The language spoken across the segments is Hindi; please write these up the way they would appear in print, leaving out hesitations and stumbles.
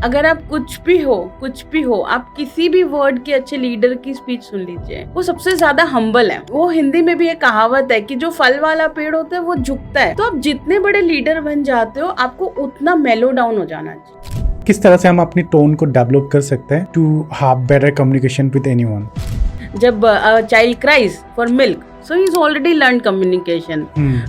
अगर आप कुछ भी हो, आप किसी भी वर्ड के अच्छे लीडर की स्पीच सुन लीजिए, वो सबसे ज्यादा हम्बल है। वो हिंदी में भी एक कहावत है कि जो फल वाला पेड़ होता है वो झुकता है। तो आप जितने बड़े लीडर बन जाते हो, आपको उतना मेलो डाउन हो जाना चाहिए। किस तरह से हम अपनी टोन को डेवलप कर सकते हैं to have better communication with anyone? जब child cries for milk, so he is already learn communication,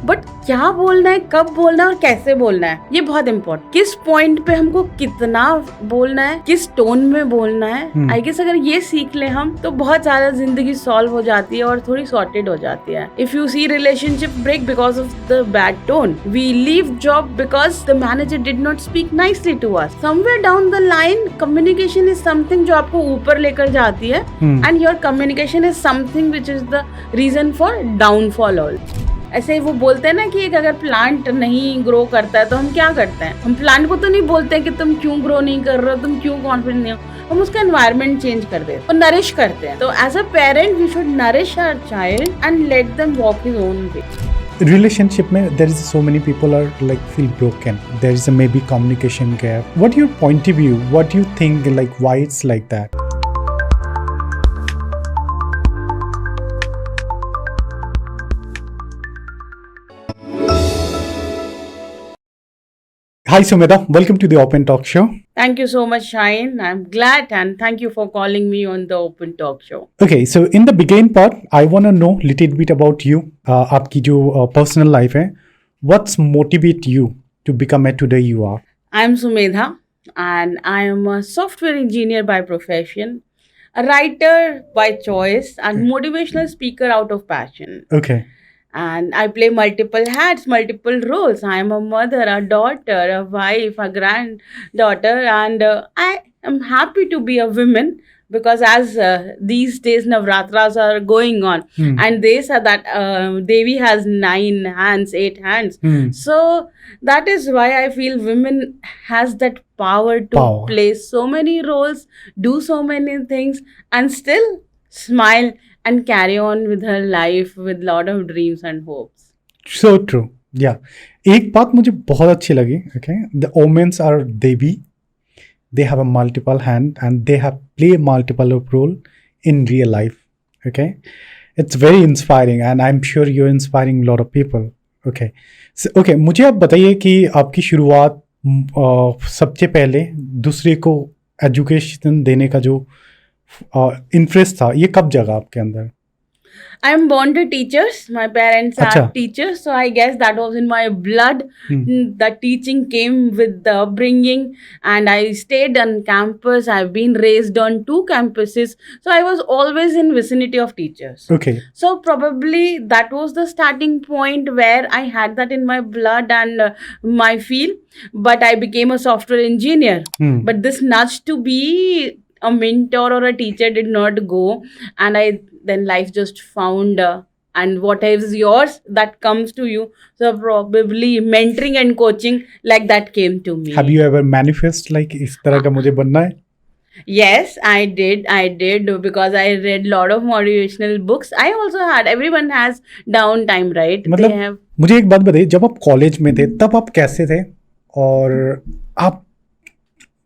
but क्या बोलना है, कब बोलना है और कैसे बोलना है, ये बहुत इम्पोर्टेंट। किस पॉइंट पे हमको कितना बोलना है, किस टोन में बोलना है, आई गेस अगर ये सीख ले हम, तो बहुत ज्यादा जिंदगी सॉल्व हो जाती है और थोड़ी सॉर्टेड हो जाती है। If you see relationship break because of the bad tone, we leave job because the manager did not speak nicely to us. Somewhere down the line communication is something जो आपको ऊपर लेकर जाती है, and your communication is something which is the reason for downfall all. ऐसे वो बोलते हैं ना कि एक अगर प्लांट नहीं ग्रो करता है तो हम क्या करते हैं, हम प्लांट को तो नहीं बोलते हैं कि तुम क्यों ग्रो नहीं कर रहे हो, तुम क्यों कॉन्फिडेंट नहीं हो, हम उसका एनवायरनमेंट चेंज कर देते हैं और नरिश करते हैं। तो as a parent we should nourish our child and let them walk his own way. Relationship में there is so many people are like feel broken. There is a maybe communication gap. What your point of view? What you think like why it's like that? Hi Sumedha, welcome to the Open Talk Show. Thank you so much, Shine. I'm glad and thank you for calling me on the Open Talk Show. Okay, so in the beginning part, I want to know little bit about you. आपकी जो personal life है, what's motivate you to become a today you are? I'm Sumedha and I am a software engineer by profession, a writer by choice, and motivational speaker out of passion. Okay. And I play multiple hats, multiple roles. I am a mother, a daughter, a wife, a granddaughter, and I am happy to be a woman because as these days Navratras are going on, and they said that Devi has 9 hands, 8 hands. So that is why I feel women has that power to play so many roles, do so many things, and still smile and carry on with her life with lot of dreams and hopes. So true. Yeah. एक बात मुझे बहुत अच्छी लगी. Okay. The omens are Devi. They have a multiple hand and they have play multiple role in real life. Okay. It's very inspiring and I'm sure you're inspiring a lot of people. Okay. So, okay. मुझे आप बताइए कि आपकी शुरुआत सबसे पहले दूसरे को एजुकेशन देने का जो इंटरेस्ट था, ये कब जगा आपके अंदर? I am born to teachers. My parents are teachers, so I guess that was in my blood. The teaching came with the upbringing, and I stayed on campus. I've been raised on 2 campuses, so I was always in vicinity of teachers. Okay. So probably that was the starting point where I had that in my blood and my feel. But I became a software engineer. But this nudge to be a mentor or a teacher did not go, and then life just found and what is yours that comes to you. So probably mentoring and coaching like that came to me. Have you ever manifest like इस तरह का मुझे बनना है? Yes, I did because I read lot of motivational books. I also had, everyone has downtime, right? मतलब मुझे एक बात बताइए, जब आप कॉलेज में थे तब आप कैसे थे और आप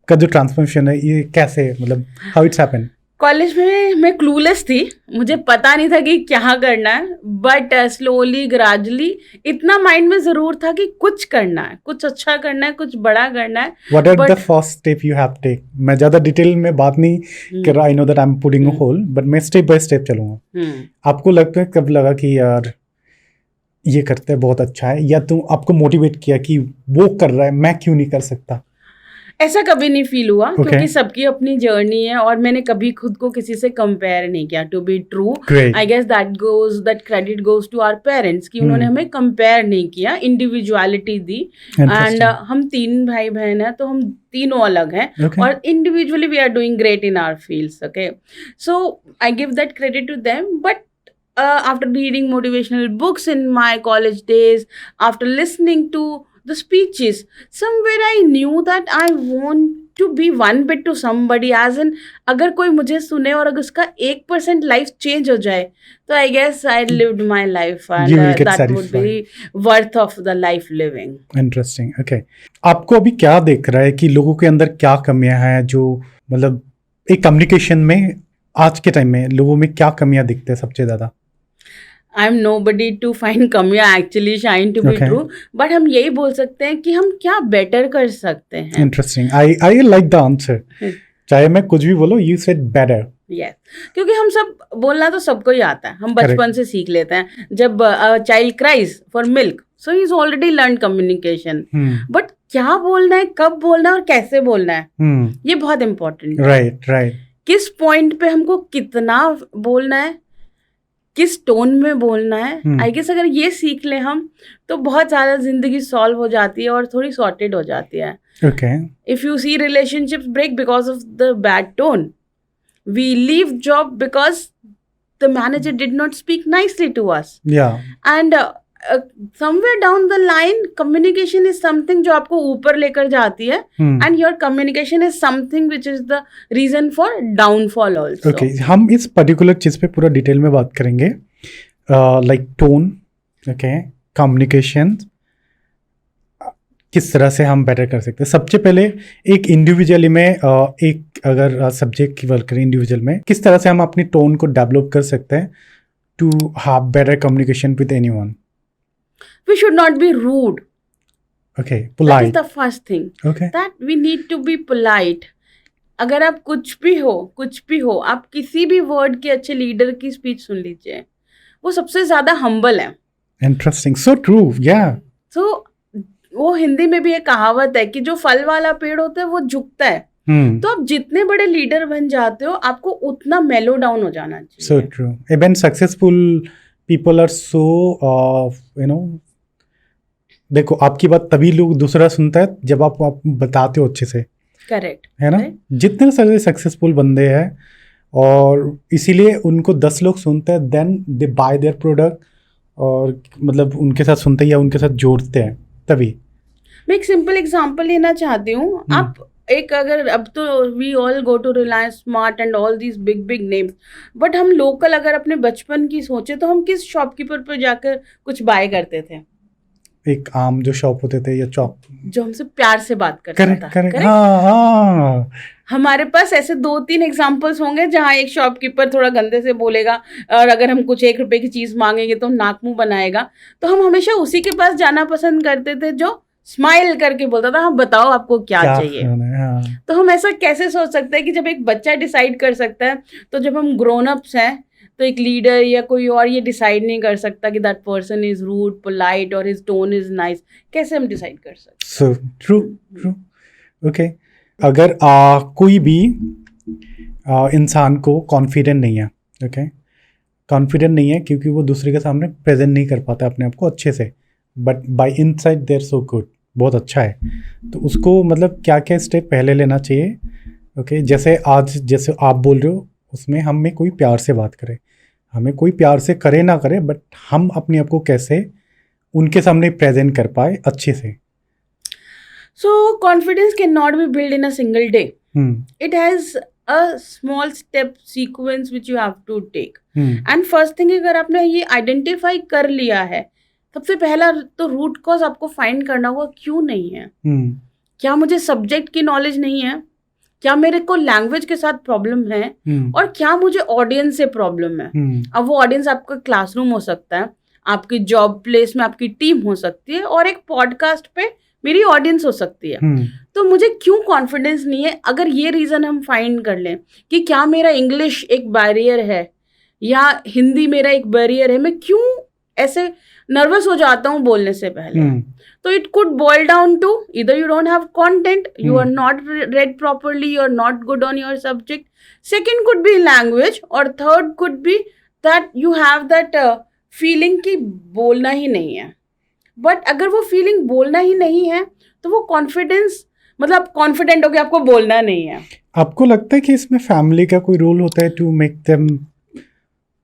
का जो ट्रांसफॉर्मेशन है ये कैसे, मतलब हाउ इट्स हैपन? कॉलेज में मैं क्लूलेस थी, मुझे पता नहीं था कि क्या करना है, बट स्लोली ग्रेजुअली इतना माइंड में जरूर था कि कुछ करना है, कुछ अच्छा करना है, कुछ बड़ा करना है. What are the first step you have take? मैं ज्यादा डिटेल में बात नहीं कर रहा, I know that I am putting a hole, but मैं स्टेप बाय स्टेप चलूंगा. आपको लगता है कब लगा कि यार ये करते हैं बहुत अच्छा है, या तो आपको मोटिवेट किया कि वो कर रहा है मैं क्यों नहीं कर सकता? ऐसा कभी नहीं फील हुआ, क्योंकि सबकी अपनी जर्नी है और मैंने कभी खुद को किसी से कंपेयर नहीं किया. To be true, I guess that credit goes to our parents कि उन्होंने हमें कंपेयर नहीं किया, इंडिविजुअलिटी दी. एंड हम 3 भाई बहन हैं, तो हम तीनों अलग हैं और individually we are doing great in our fields. Okay, so I give that credit to them. But after reading motivational books in my college days, after listening to the speeches, somewhere I knew that I want to be one bit to somebody, as in अगर कोई मुझे सुने और अगर उसका 1% लाइफ चेंज हो जाए तो I guess I lived my life and You will get that would be worth of the life living. Interesting. Okay. आपको अभी क्या दिख रहा है कि लोगों के अंदर क्या कमियां हैं जो मतलब एक कम्युनिकेशन में आज के टाइम में लोगों में क्या कमियां दिखते हैं सबसे ज्यादा? I'm nobody to find कमियां actually shine to be Okay. true, but हम यही बोल सकते हैं कि हम क्या बेटर कर सकते हैं. Interesting. I like the answer. चाहे मैं कुछ भी बोलो, you said better. Yes. क्योंकि हम सब बोलना तो सबको ही आता है, हम बचपन से सीख लेते हैं. जब child cries for milk, so he is already learn communication. But क्या बोलना है, कब बोलना है और कैसे बोलना है, ये बहुत इम्पोर्टेंट है. राइट. किस पॉइंट पे हमको कितना बोलना है, किस टोन में बोलना है. आई गेस अगर ये सीख ले हम तो बहुत ज़्यादा जिंदगी सॉल्व हो जाती है और थोड़ी सॉर्टेड हो जाती है. Okay. If you see relationships break because of the bad tone, we leave job because the manager did not speak nicely to us. Yeah. And somewhere down the line, communication is something जो आपको ऊपर लेकर जाती है, and your communication is something which is the reason for downfall also. Okay. हम इस पर्टिकुलर चीज पे पूरा डिटेल में बात करेंगे, लाइक टोन, ओके, कम्युनिकेशन, किस तरह से हम बेटर कर सकते हैं. सबसे पहले एक इंडिविजुअली में एक अगर सब्जेक्ट की वर्क करें इंडिविजुअल में, किस तरह से हम अपनी टोन को डेवलप कर सकते हैं to have better communication with anyone. We should not be rude. Okay, That is polite. the first thing. Okay. That we need to be polite. अगर आप कुछ भी हो, आप किसी भी वर्ड के अच्छे लीडर की स्पीच सुन लीजिए, वो सबसे ज्यादा हम्बल है. Interesting. So true. Yeah. So वो हिंदी में भी एक कहावत है कि जो फल वाला पेड़ होता है वो झुकता है. तो आप जितने बड़े लीडर बन जाते हो आपको उतना मेलो डाउन हो जाना चाहिए. So true. Even successful people are so देखो, आपकी बात तभी लोग दूसरा सुनता है जब आप बताते हो अच्छे से. करेक्ट है ना. जितने सारे सक्सेसफुल बंदे हैं और इसीलिए उनको 10 लोग सुनते हैं, then they buy their product, और मतलब उनके साथ सुनते हैं या उनके साथ जोड़ते हैं तभी. मैं एक सिंपल एग्जांपल लेना चाहती हूँ. आप एक अगर अब तो we all go to Reliance Smart and all these big big names, but हम लोकल अगर अपने बचपन की सोचे तो हम किस शॉपकीपर पर जाकर कुछ बाय करते थे? एक आम जो शॉप होते थे या चौक, जो हमसे प्यार से बात करता था. करेक्ट. हाँ. हमारे पास ऐसे 2-3 एग्जांपल्स होंगे जहाँ एक शॉपकीपर थोड़ा गंदे से बोलेगा और अगर हम कुछ 1 रुपए की चीज मांगेंगे तो नाक मुंह बनाएगा. तो हम हमेशा उसी के पास जाना पसंद करते थे जो स्माइल करके बोलता था, हाँ बताओ आपको क्या चाहिए. हाँ. तो हम ऐसा कैसे सोच सकते हैं कि जब एक बच्चा डिसाइड कर सकता है, तो जब हम ग्रोन अप्स हैं तो एक लीडर या कोई और ये डिसाइड नहीं कर सकता कि that person is rude, polite और हिज टोन इज नाइस. कैसे हम डिसाइड कर सकते? So true. ओके. अगर कोई भी इंसान को कॉन्फिडेंट नहीं है, ओके, कॉन्फिडेंट नहीं है क्योंकि वो दूसरे के सामने प्रेजेंट नहीं कर पाता अपने आप को अच्छे से, but by inside they're so good, बहुत अच्छा है, तो उसको मतलब क्या क्या स्टेप पहले लेना चाहिए. ओके. जैसे आप बोल रहे हो, उसमें हमें कोई प्यार से बात करे, हमें कोई प्यार से करे ना करे, बट हम अपने आप को कैसे उनके सामने प्रेजेंट कर पाए अच्छे से. So confidence cannot be built in a single day. It has a small step sequence which you have to take. And first thing, अगर आपने ये आइडेंटिफाई कर लिया है, सबसे पहला तो रूट कॉज आपको फाइंड करना होगा, क्यों नहीं है. क्या मुझे सब्जेक्ट की नॉलेज नहीं है, क्या मेरे को लैंग्वेज के साथ प्रॉब्लम है, और क्या मुझे ऑडियंस से प्रॉब्लम है. अब वो ऑडियंस आपका क्लासरूम हो सकता है, आपकी जॉब प्लेस में आपकी टीम हो सकती है, और एक पॉडकास्ट पे मेरी ऑडियंस हो सकती है. तो मुझे क्यों कॉन्फिडेंस नहीं है, अगर ये रीजन हम फाइंड कर लें कि क्या मेरा इंग्लिश एक बैरियर है या हिंदी मेरा एक बैरियर है, मैं क्यों ऐसे नर्वस हो जाता हूँ बोलने से पहले. तो it could boil down to either you don't have content, you are not read properly, you are not good on your subject. Second could be language, और third could be that you have that feeling कि बोलना ही नहीं है. बट अगर वो फीलिंग बोलना ही नहीं है तो वो कॉन्फिडेंस, मतलब कॉन्फिडेंट हो कि आपको बोलना नहीं है. आपको लगता है कि इसमें फैमिली का कोई रोल होता है to make them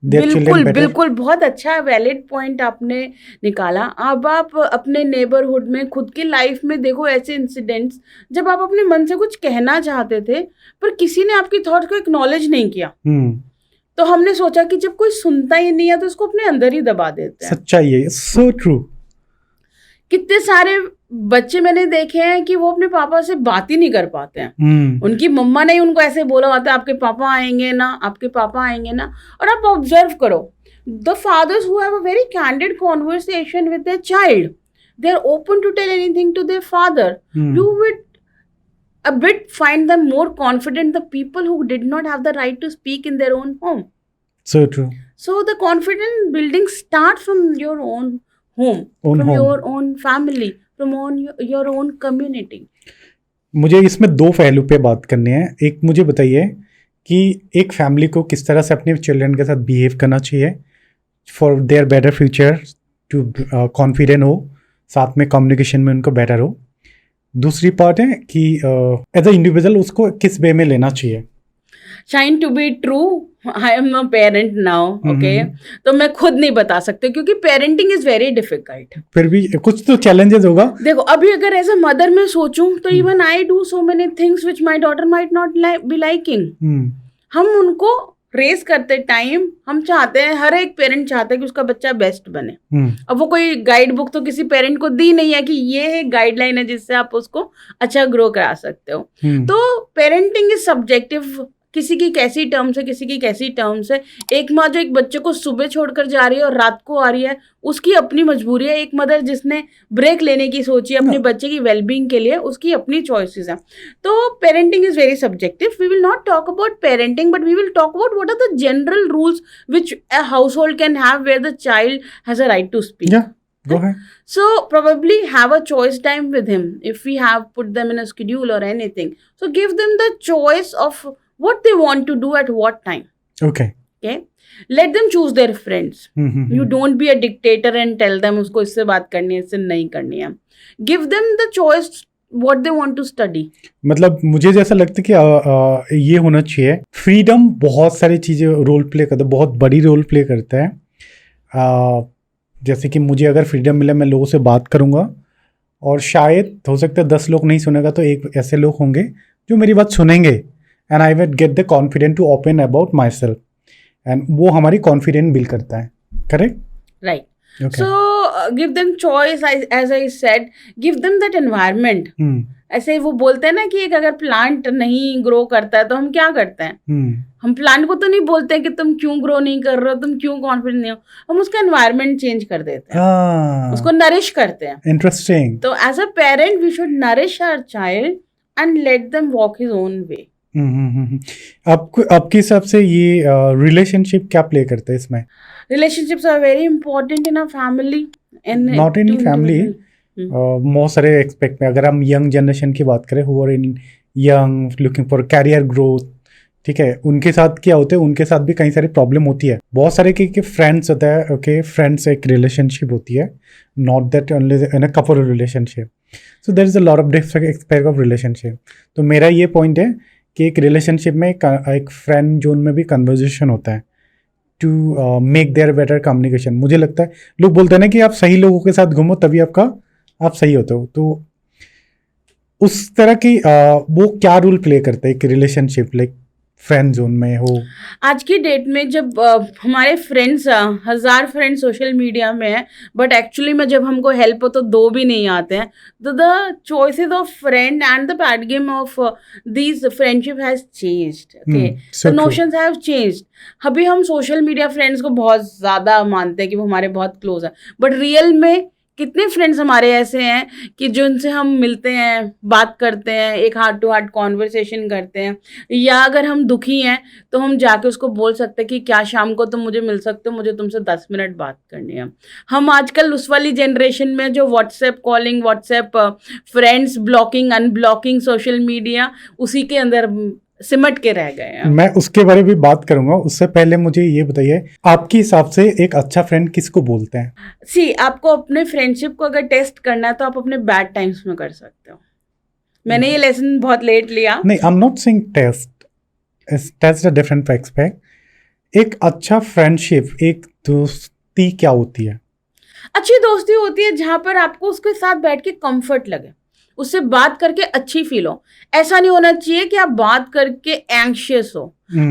their children बिल्कुल better. बिल्कुल, बहुत अच्छा वैलिड पॉइंट आपने निकाला। अब आप अपने नेबरहुड में, खुद की लाइफ में देखो ऐसे इंसिडेंट्स जब आप अपने मन से कुछ कहना चाहते थे पर किसी ने आपकी थॉट को एक्नॉलेज नहीं किया, तो हमने सोचा कि जब कोई सुनता ही नहीं है तो उसको अपने अंदर ही दबा देते हैं। सच्चाई है, सो ट्रू। कितने सारे बच्चे मैंने देखे हैं कि वो अपने पापा से बात ही नहीं कर पाते हैं। उनकी मम्मा ने ही उनको ऐसे बोला होता है आपके पापा आएंगे ना, आपके पापा आएंगे ना। और आप ऑब्जर्व करो, the fathers who have a very candid conversation with their child, they are open to tell anything to their father. You would a bit find them more confident, the people who did not have the right to speak in their own home. So true. So the confidence building starts from your own home, your own family, from your own community. मुझे इसमें दो पहलू पे बात करनी है। एक मुझे बताइए कि एक फैमिली को किस तरह से अपने चिल्ड्रन के साथ बिहेव करना चाहिए for their better future, too confident हो, साथ में कम्युनिकेशन में उनको बेटर हो। दूसरी पार्ट है कि एज अ इंडिविजुअल उसको किस वे में लेना चाहिए। Shine to be true, I am no parent now, okay, तो मैं खुद नहीं बता सकती क्योंकि पेरेंटिंग इज वेरी डिफिकल्ट। फिर भी कुछ तो चैलेंजेस होगा। देखो अभी अगर एज अ मदर मैं सोचूं तो even I do so many things which my daughter might not be liking. हम उनको रेस करते टाइम हम चाहते हैं, हर एक पेरेंट चाहता है कि उसका बच्चा बेस्ट बने। अब वो कोई गाइड बुक तो किसी पेरेंट को दी नहीं है कि ये एक गाइडलाइन है जिससे आप उसको अच्छा ग्रो करा सकते हो। तो पेरेंटिंग इज सब्जेक्टिव, किसी की कैसी टर्म्स है, किसी की कैसी टर्म्स है। एक माँ जो एक बच्चे को सुबह छोड़कर जा रही है और रात को आ रही है, उसकी अपनी मजबूरी है। एक मदर जिसने ब्रेक लेने की सोची अपने बच्चे की वेलबींग के लिए, उसकी अपनी चॉइसेस हैं। तो parenting is very subjective. We will not talk about parenting but we will talk about what are the general rules which a household can have where the child has a right to speak. Go ahead. So probably have a choice time with him if we have put them in a schedule or anything. So give them the choice of what they want to do at what time. Okay. Okay. Let them choose their friends. You don't be a dictator and tell them उसको इससे बात करनी है, इससे नहीं करनी है. Give them the choice what they want to study. मतलब मुझे जैसा लगता है कि ये होना चाहिए, फ्रीडम बहुत सारी चीज़ें रोल प्ले करता है, बहुत बड़ी रोल प्ले करता है। जैसे कि मुझे अगर फ्रीडम मिले मैं लोगों से बात करूँगा और शायद हो सकता है 10 लोग नहीं सुनेगा तो एक ऐसे लोग होंगे जो मेरी बात सुनेंगे and I will get the confident to open about myself एंड वो हमारी कॉन्फिडेंट बिल्ड करता है। Correct, right. So give them choice, as I said, give them that environment. ऐसे वो बोलते हैं ना कि एक अगर प्लांट नहीं ग्रो करता है तो हम क्या करते हैं, हम प्लांट को तो नहीं बोलते हैं कि तुम क्यों ग्रो नहीं कर रहे हो, तुम क्यों कॉन्फिडेंट नहीं हो, हम उसका एनवायरनमेंट चेंज कर देते हैं, उसको नरिश करते हैं। इंटरेस्टिंग। तो as a parent we should nourish our child and let them walk his own way. आपके हिसाब से ये रिलेशनशिप क्या प्ले करता है इसमें? Relationships are very important in a family and not in family, बहुत सारे एक्सपेक्ट में। अगर हम यंग जनरेशन की बात करें who are in young looking for career growth, ठीक है, उनके साथ क्या होता है, उनके साथ भी कई सारी प्रॉब्लम होती है। बहुत सारे के फ्रेंड्स होता है, ओके, फ्रेंड्स एक रिलेशनशिप होती है, not that only in a couple relationship. So there is a lot of different aspect of relationship. तो मेरा ये पॉइंट है कि एक रिलेशनशिप में एक फ्रेंड जोन में भी कन्वर्जेशन होता है to make their better communication. मुझे लगता है लोग बोलते हैं ना कि आप सही लोगों के साथ घूमो तभी आप सही होते हो, तो उस तरह की वो क्या रोल प्ले करता है एक रिलेशनशिप लाइक फ्रेंड जोन में हो? आज की डेट में जब हमारे फ्रेंड्स 1000 फ्रेंड्स सोशल मीडिया में है बट एक्चुअली में जब हमको हेल्प हो तो 2 भी नहीं आते हैं, तो the choices of friend and the paradigm of these friendship has changed, okay, the notions have changed. अभी हम सोशल मीडिया फ्रेंड्स को बहुत ज़्यादा मानते हैं कि वो हमारे बहुत क्लोज है, बट रियल में कितने फ्रेंड्स हमारे ऐसे हैं कि जिनसे हम मिलते हैं, बात करते हैं, एक हार्ट टू हार्ट कॉन्वर्सेशन करते हैं, या अगर हम दुखी हैं तो हम जाके उसको बोल सकते हैं कि क्या शाम को तुम मुझे मिल सकते हो, मुझे तुमसे 10 मिनट बात करनी है। हम आजकल उस वाली जनरेशन में जो WhatsApp calling, WhatsApp friends, blocking, unblocking, social media, उसी के अंदर सिमट के रह गए हैं। मैं उसके बारे में बात करूंगा, उससे पहले मुझे ये बताइए आपके हिसाब से एक अच्छा फ्रेंड किसको बोलते हैं? सी, आपको अपने फ्रेंडशिप को अगर टेस्ट करना है तो आप अपने बैड टाइम्स में कर सकते हो। मैंने ये लेसन बहुत लेट लिया। नहीं, I am not saying test a different aspect. एक अच्छा फ्रेंडशिप, एक दोस्ती क्या होती है? अच्छी दोस्ती होती है जहां पर आपको उसके साथ बैठ के कंफर्ट लगे, उससे बात करके अच्छी फील हो। ऐसा नहीं होना चाहिए कि आप बात करके एंग्शियस हो,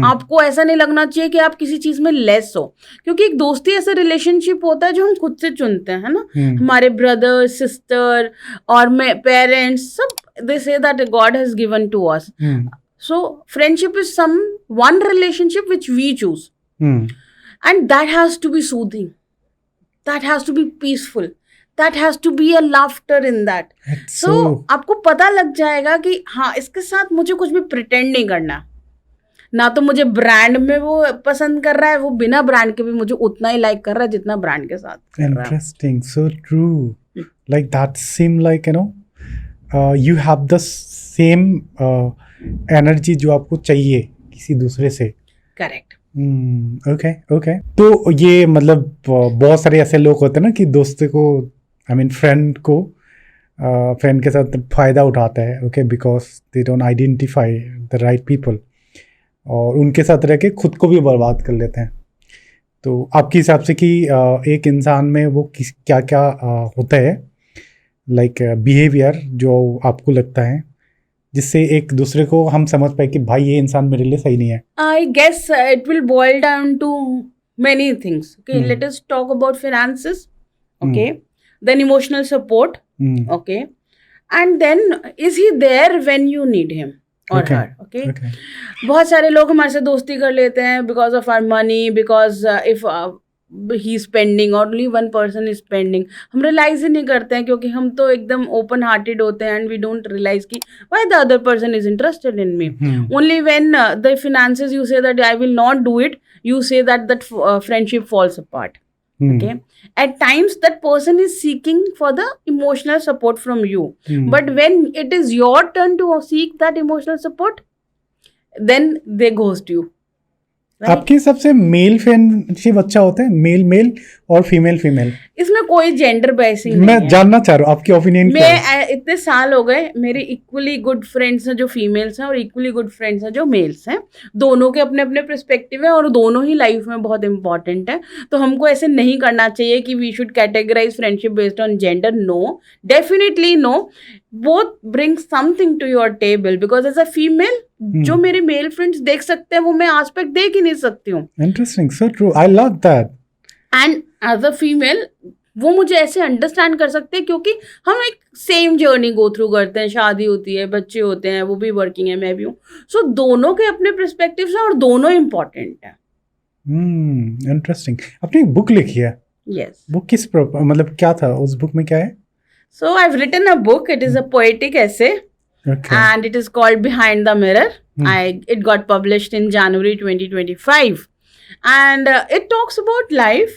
आपको ऐसा नहीं लगना चाहिए कि आप किसी चीज में लेस हो, क्योंकि एक दोस्ती ऐसा रिलेशनशिप होता है जो हम खुद से चुनते हैं, है ना। हमारे ब्रदर सिस्टर और पेरेंट्स सब, they say that God has given to us. So friendship is some one relationship which we choose, and that has to be soothing, that has to be peaceful, that has to be a laughter in that. So आपको पता लग जाएगा कि हाँ, इसके साथ मुझे कुछ भी प्रिटेंड नहीं करना, ना तो मुझे ब्रांड में वो पसंद कर रहा है, वो बिना ब्रांड के भी मुझे उतना ही लाइक कर रहा है जितना ब्रांड के साथ कर रहा है। Interesting, so true. Like that seem like, you know, you have the same energy जो आपको चाहिए किसी दूसरे से। करेक्ट। ओके। तो ये मतलब बहुत सारे ऐसे लोग होते हैं ना कि दोस्त को, आई मीन फ्रेंड को, फ्रेंड के साथ फ़ायदा उठाता है, okay, because they don't identify the right people, और उनके साथ रह के खुद को भी बर्बाद कर लेते हैं। तो आपके हिसाब से कि एक इंसान में वो क्या क्या होता है, लाइक बिहेवियर जो आपको लगता है जिससे एक दूसरे को हम समझ पाए कि भाई ये इंसान मेरे लिए सही नहीं है? I guess it will boil down to many things. Okay, let us talk about finances, okay, then emotional support, okay, and then is he there when you need him or her, okay? बहुत सारे लोग हमारे से दोस्ती कर लेते हैं because of our money, because if he spending, only one person is spending, हम रियलाइज ही नहीं करते हैं क्योंकि हम तो एकदम ओपन हार्टेड होते हैं, एंड वी डोंट रियलाइज कि why the other person is interested in me. Only when the finances you say that I will not do it, you say that friendship falls apart. Okay, at times that person is seeking for the emotional support from you, but when it is your turn to seek that emotional support, then they ghost you. आपके हिसाब से मेल फ्रेंडशिप अच्छा होता है, मेल और फीमेल? इसमें कोई जेंडर बेसिंग नहीं मैं जानना चाह रहा हूँ आपकी ओपिनियन क्या है? इतने साल हो गए, मेरे इक्वली गुड फ्रेंड्स हैं जो फीमेल्स हैं और इक्वली गुड फ्रेंड्स हैं जो मेल्स हैं। दोनों के अपने अपने पर्सपेक्टिव है और दोनों ही लाइफ में बहुत इंपॉर्टेंट है। तो हमको ऐसे नहीं करना चाहिए कि we should categorize friendship based on gender. No, definitely no, both bring something to your table, because as a female जो मेरे मेल फ्रेंड्स देख सकते हैं वो मैं एस्पेक्ट देख ही नहीं सकती हूँ। Interesting, so true, I love that. And as a female वो मुझे ऐसे अंडरस्टैंड कर सकते हैं क्योंकि हम एक सेम जर्नी गो थ्रू करते हैं, शादी होती है, बच्चे होते हैं, वो भी वर्किंग है, मैं भी हूँ। सो दोनों के अपने पर्सपेक्टिव्स हैं और दोनों इम्पोर्टेंट हैं। इंटरेस्टिंग। आपने एक बुक लिखी है? यस। बुक किस मतलब क्या था उस बुक में, क्या है? So I have written a book, it is a poetic essay, and it is called Behind the Mirror. It got published in January 2025, and it talks about life,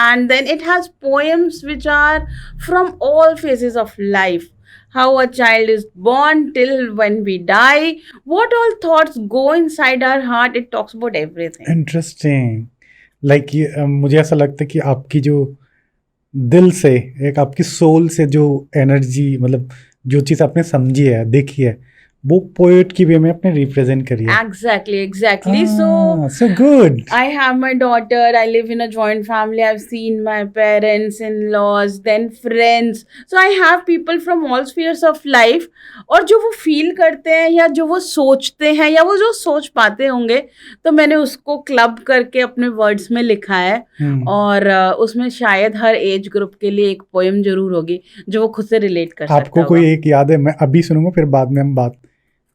and then it has poems which are from all phases of life. How a child is born till when we die, what all thoughts go inside our heart. It talks about everything. Interesting. Like मुझे ऐसा लगता है कि आपकी जो दिल से, एक आपकी सोल से जो एनर्जी, मतलब जो चीज़ आपने समझी है, देखी है, वो पोएट की वे में अपने रिप्रेजेंट करी है। Exactly. So good. I have my daughter. I live in a joint family. I've seen my parents, in-laws, then friends. So I have people from all spheres of life. और जो वो फील करते हैं या जो वो सोचते हैं या वो जो सोच पाते होंगे, तो मैंने उसको क्लब करके अपने वर्ड्स में लिखा है। और उसमें शायद हर एज ग्रुप के लिए एक पोएम जरूर होगी जो वो खुद से रिलेट कर सकता होगा। आपको कोई एक याद है? मैं अभी सुनूंगा, फिर बाद में हम बात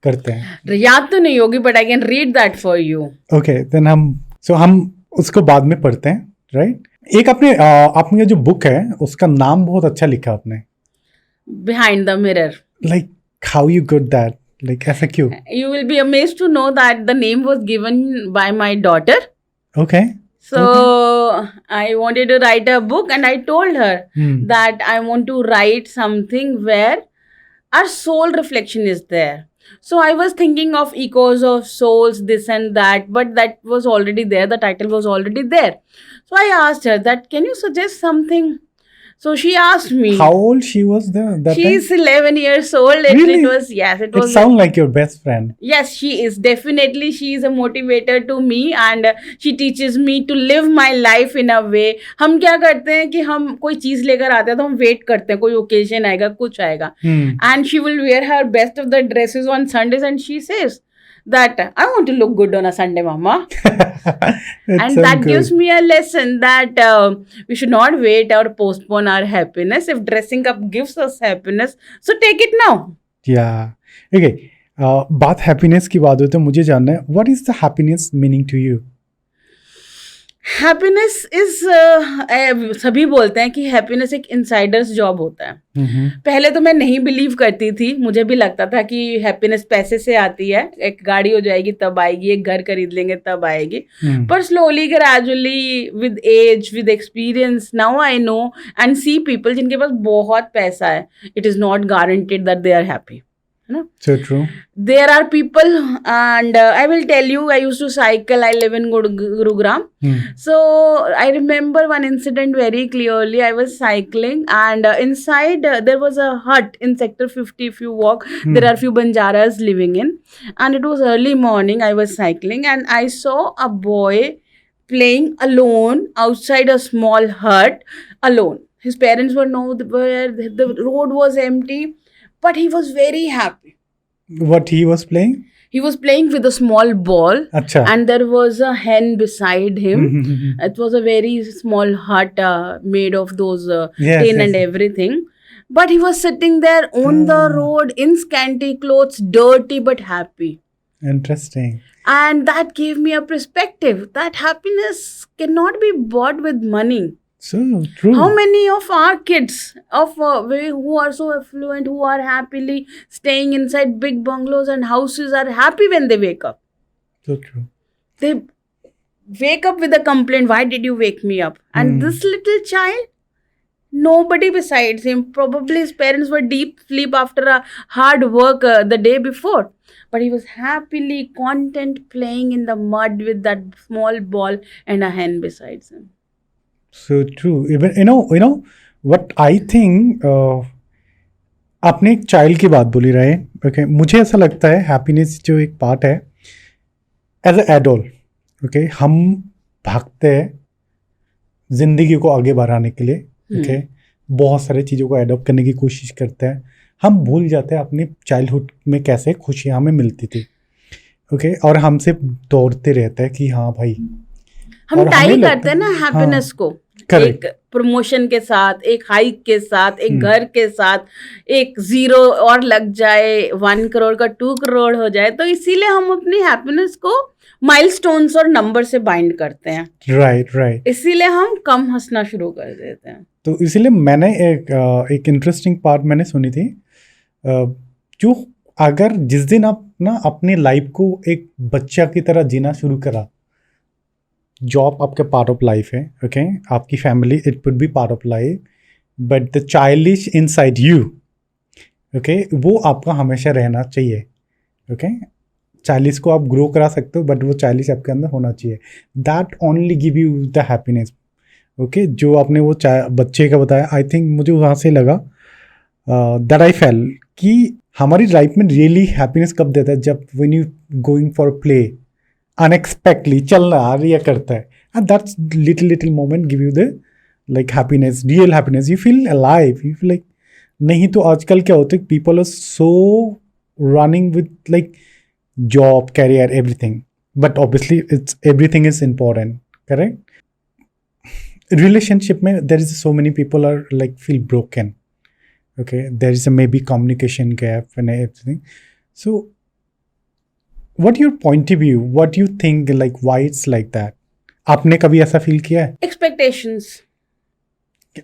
करते हैं। याद तो नहीं होगी, but I can read that for you. Okay, then हम उसको बाद में पढ़ते हैं, राइट? एक आपने जो बुक है उसका नाम बहुत अच्छा लिखा आपने, behind the mirror. Like how you got that? Like ऐसा क्यों? You will be amazed to know that the name was given by my daughter. Okay. So I wanted to write a book, and I told her that I want to write something where our soul reflection is there. So I was thinking of echoes of souls, this and that, but that was already there. The title was already there. So I asked her that, can you suggest something So she asked me. How old she was that time? She's 11 years old. Really? It was, yes, it It was. sound like your best friend. Yes, she is. Definitely, she is a motivator to me and she teaches me to live my life in a way. हम क्या करते हैं कि हम कोई चीज लेकर आते हैं तो हम वेट करते हैं कोई ओकेजन आएगा कुछ आएगा. And she will wear her best of the dresses on Sundays and she says that I want to look good on a Sunday, mama. And that gives me a lesson that we should not wait or postpone our happiness. If dressing up gives us happiness, so take it now. Yeah. Okay. बात हैप्पीनेस की बात हो तो मुझे जानना है what is the happiness meaning to you? Happiness is सभी बोलते हैं कि हैप्पीनेस एक इनसाइडर्स जॉब होता है. पहले तो मैं नहीं बिलीव करती थी. मुझे भी लगता था कि हैप्पीनेस पैसे से आती है. एक गाड़ी हो जाएगी तब आएगी, एक घर खरीद लेंगे तब आएगी. पर slowly gradually with age with experience now I know and see people जिनके पास बहुत पैसा है, it is not guaranteed that they are happy. So true. There are people and I will tell you, I used to cycle. I live in Gurugram. So I remember one incident very clearly. I was cycling and inside there was a hut in sector 50. If you walk, there are few Banjaras living in, and it was early morning. I was cycling and I saw a boy playing alone outside a small hut alone. His parents were nowhere. The road was empty. But he was very happy. What he was playing? He was playing with a small ball. Achha. And there was a hen beside him. It was a very small hut made of those tin and everything. But he was sitting there on the road in scanty clothes, dirty but happy. Interesting. And that gave me a perspective that happiness cannot be bought with money. So true. How many of our kids who are so affluent, who are happily staying inside big bungalows and houses are happy when they wake up? So true. They wake up with a complaint, why did you wake me up? And this little child, nobody besides him, probably his parents were deep sleep after a hard work the day before. But he was happily content playing in the mud with that small ball and a hen besides him. So true. Even you know what I think. आपने एक चाइल्ड की बात बोली रहे. ओके मुझे ऐसा लगता है हैप्पीनेस जो एक पार्ट है एज ए एडल्ट. ओके हम भागते हैं जिंदगी को आगे बढ़ाने के लिए. ओके बहुत सारी चीज़ों को एडॉप्ट करने की कोशिश करते हैं. हम भूल जाते हैं अपने चाइल्डहुड में कैसे खुशियाँ हमें मिलती थी. ओके और हमसे दौड़ते रहते हैं कि हाँ भाई हम टाई करते हैं ना हैप्पीनेस को. एक प्रमोशन के साथ, एक हाइक के साथ, एक घर के साथ, एक जीरो और लग जाए, 1 करोड़ का 2 करोड़ हो जाए. तो इसीलिए हम अपनी हैप्पीनेस को माइलस्टोन्स और नंबर से बाइंड करते हैं. राइट. इसीलिए हम कम हंसना शुरू कर देते हैं. तो इसीलिए मैंने एक इंटरेस्टिंग पार्ट मैंने सुनी थी. जो अगर जिस दिन आप ना अपनी लाइफ को एक बच्चा की तरह जीना शुरू करा, जॉब आपके पार्ट ऑफ लाइफ है. ओके आपकी family it would be part of life, but the childish inside you okay वो आपका हमेशा रहना चाहिए. ओके चाइल्डिश को आप ग्रो करा सकते हो बट वो चाइल्डिश आपके अंदर होना चाहिए. That only give you the happiness. Okay जो आपने वो बच्चे का बताया, आई थिंक मुझे वहाँ से लगा दैट आई फेल कि हमारी लाइफ में रियली हैप्पीनेस कब देता है, जब when you going for play unexpectedly चलना रिया करता है, and that's little moment give you the like happiness, real happiness. You feel alive, you feel like. नहीं तो आजकल क्या होता है, people are so running with like job, career, everything, but obviously it's everything is important. Correct. Relationship में there is so many people are like feel broken. Okay, there is a maybe communication gap and everything. So, what your point of view? What do you think? Like, why it's like that? आपने कभी ऐसा फील किया है? Expectations.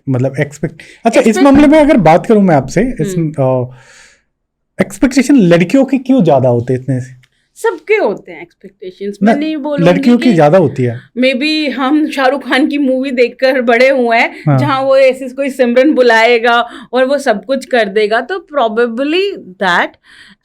मतलब अच्छा इस मामले में अगर बात करूं मैं आपसे, एक्सपेक्टेशन लड़कियों की क्यों ज्यादा होते हैं इतने? सबके होते हैं एक्सपेक्टेशंस. मैं नहीं बोलूंगी लड़कियों की ज्यादा होती है. मे बी हम शाहरुख खान की मूवी देखकर बड़े हुए हैं जहां वो ऐसे कोई सिमरन बुलाएगा और वो सब कुछ कर देगा, तो probably that.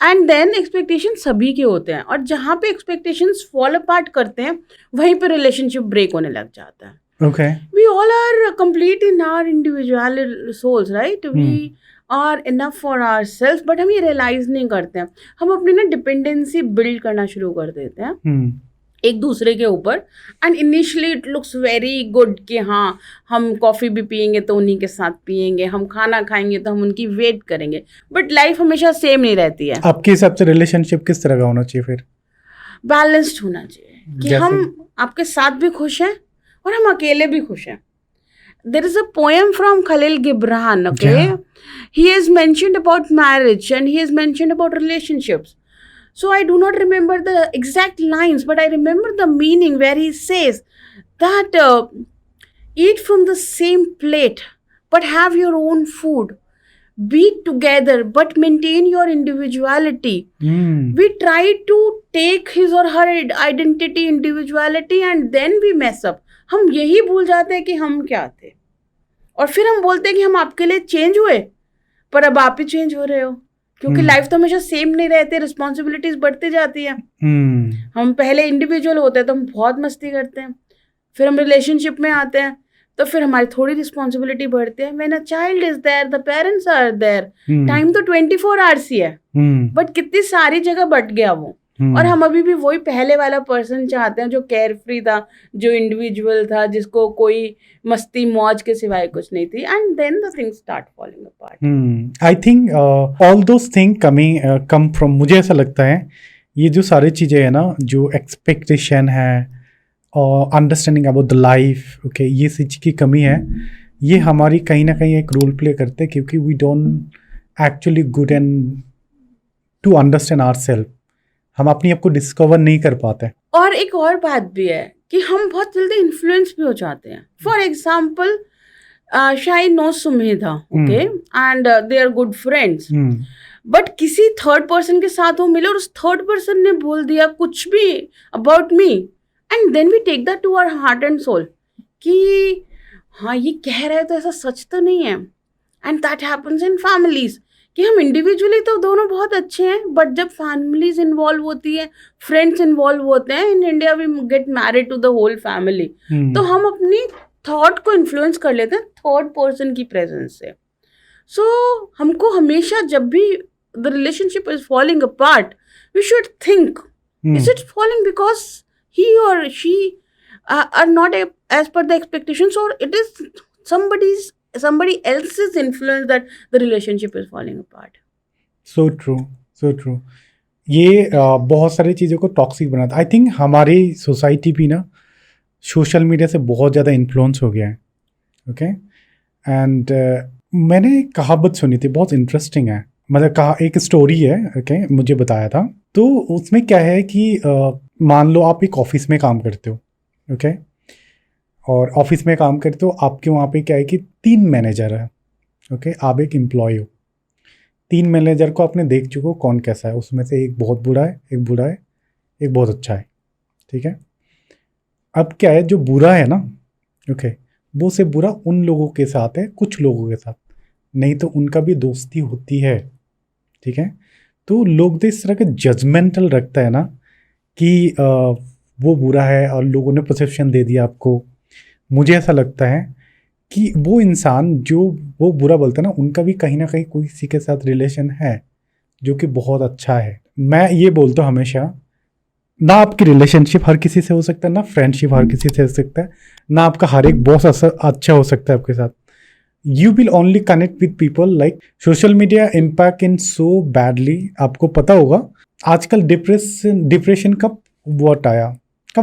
And then expectation सभी के होते हैं, और जहां पे एक्सपेक्टेशंस फॉल अपार्ट करते हैं वहीं पे रिलेशनशिप ब्रेक होने लग जाता है. Okay. We all are complete in our individual souls, right? We are enough for ourselves, but हम ये realize नहीं करते हैं. हम अपनी ना डिपेंडेंसी बिल्ड करना शुरू कर देते हैं एक दूसरे के ऊपर. And initially it looks very good कि हाँ हम कॉफ़ी भी पियेंगे तो उन्हीं के साथ पियेंगे, हम खाना खाएंगे तो हम उनकी वेट करेंगे, बट लाइफ हमेशा सेम नहीं रहती है. आपके हिसाब से रिलेशनशिप किस तरह का होना चाहिए फिर? बैलेंस्ड होना चाहिए कि जैसे? हम आपके साथ भी खुश हैं और हम अकेले भी खुश हैं. There is a poem from Khalil Gibran, okay? Yeah. He has mentioned about marriage and he has mentioned about relationships. So I do not remember the exact lines, but I remember the meaning where he says that eat from the same plate, but have your own food. Be together, but maintain your individuality. We try to take his or her identity, individuality, and then we mess up. हम यही भूल जाते हैं कि हम क्या थे, और फिर हम बोलते हैं कि हम आपके लिए चेंज हुए, पर अब आप ही चेंज हो रहे हो, क्योंकि लाइफ तो हमेशा सेम नहीं रहती, रिस्पॉन्सिबिलिटीज बढ़ती जाती है. हम पहले इंडिविजुअल होते हैं तो हम बहुत मस्ती करते हैं, फिर हम रिलेशनशिप में आते हैं तो फिर हमारी थोड़ी रिस्पॉन्सिबिलिटी बढ़ती है. When a child is there, the parents are there, time तो 24 आवर्स ही है, बट कितनी सारी जगह बट गया वो. और हम अभी भी वही पहले वाला पर्सन चाहते हैं जो केयर फ्री था, जो इंडिविजुअल था, जिसको कोई मस्ती मौज के सिवाय कुछ नहीं थी. And then the things start falling apart. I think all those thing come from, मुझे ऐसा लगता है ये जो सारी चीज़ें हैं ना, जो एक्सपेक्टेशन है और understanding about the life, okay, ये चीज़ की कमी है. ये हमारी कहीं ना कहीं एक रोल प्ले करते हैं, क्योंकि we don't actually good and to understand ourselves. हम अपनी आप को डिस्कवर नहीं कर पाते. और एक और बात भी है कि हम बहुत जल्दी इन्फ्लुएंस भी हो जाते हैं. For example Shahid know Sumedha, okay, and they are good friends, but किसी थर्ड पर्सन के साथ वो मिले और उस थर्ड पर्सन ने बोल दिया कुछ भी about me, and then we take that to our heart and soul कि हाँ ये कह रहे हैं तो ऐसा सच तो नहीं है. And that happens in families कि हम इंडिविजुअली तो दोनों बहुत अच्छे हैं, बट जब फैमिलीज इन्वॉल्व होती है, फ्रेंड्स इन्वॉल्व होते हैं, in India we get married to the whole family, तो हम अपनी थॉट को इन्फ्लुएंस कर लेते हैं थर्ड पर्सन की प्रेजेंस से. सो हमको हमेशा जब भी the relationship is falling apart, we should think, is it falling because he or she are not as per the expectations, or it is somebody else's influence that the relationship is falling apart. So true. ये बहुत सारी चीज़ों को टॉक्सिक बनाता. आई थिंक हमारी सोसाइटी भी ना सोशल मीडिया से बहुत ज़्यादा इन्फ्लुएंस हो गया है, ओके. एंड मैंने एक कहावत सुनी थी, बहुत इंटरेस्टिंग है. मतलब एक स्टोरी है, ओके, मुझे बताया था. तो उसमें क्या है कि मान लो आप एक ऑफिस में काम करते हो, ओके, और ऑफिस में काम करते हो, आपके वहाँ पे क्या है कि 3 मैनेजर है, ओके, आप एक एम्प्लॉय हो. 3 मैनेजर को आपने देख चुके हो कौन कैसा है. उसमें से एक बहुत बुरा है, एक बुरा है, एक बहुत अच्छा है, ठीक है. अब क्या है, जो बुरा है ना, ओके, वो से बुरा उन लोगों के साथ है, कुछ लोगों के साथ, नहीं तो उनका भी दोस्ती होती है, ठीक है. तो लोग तो इस तरह के जजमेंटल रखता है ना कि वो बुरा है और लोगों ने परसेप्शन दे दिया आपको. मुझे ऐसा लगता है कि वो इंसान जो वो बुरा बोलता है ना, उनका भी कहीं ना कहीं कोई किसी के साथ रिलेशन है जो कि बहुत अच्छा है. मैं ये बोलता हूँ हमेशा, ना आपकी रिलेशनशिप हर किसी से हो सकता है, ना फ्रेंडशिप हर किसी से हो सकता है, ना आपका हर एक बॉस अच्छा हो सकता है आपके साथ. You will only connect with people like social media impact in so badly. आपको पता होगा आजकल डिप्रेशन कब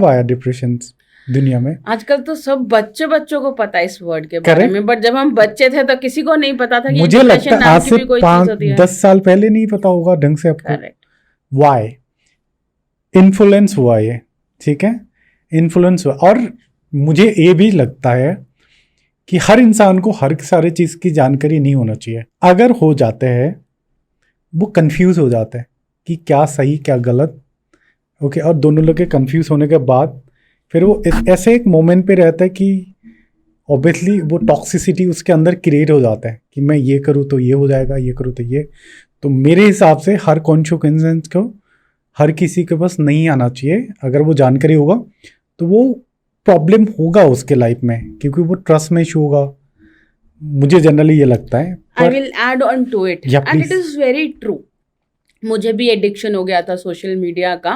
आया डिप्रेशन दुनिया में. आजकल तो सब बच्चों को पता है इस वर्ड के बारे में, बट जब हम बच्चे थे तो किसी को नहीं पता था कि मुझे लगता है आज से 5-10 साल पहले नहीं पता होगा ढंग से आपको. Why? इन्फ्लुएंस हुआ ये, ठीक है, इन्फ्लुएंस हुआ. और मुझे ये भी लगता है कि हर इंसान को हर सारी चीज़ की जानकारी नहीं होना चाहिए. अगर हो जाते हैं वो कंफ्यूज हो जाते हैं कि क्या सही क्या गलत, ओके. और दोनों लोग के कंफ्यूज होने के बाद फिर वो ऐसे एक मोमेंट पे रहता है कि ऑब्वियसली वो टॉक्सिसिटी उसके अंदर क्रिएट हो जाता है कि मैं ये करूँ तो ये हो जाएगा, ये करूँ तो ये. तो मेरे हिसाब से हर कॉन्सिक्वेंस को हर किसी के पास नहीं आना चाहिए. अगर वो जानकारी होगा तो वो प्रॉब्लम होगा उसके लाइफ में, क्योंकि वो ट्रस्ट में इशू होगा, मुझे जनरली ये लगता है। I will add on to it, Yeah, and it please. Is very true. मुझे भी एडिक्शन हो गया था सोशल मीडिया का,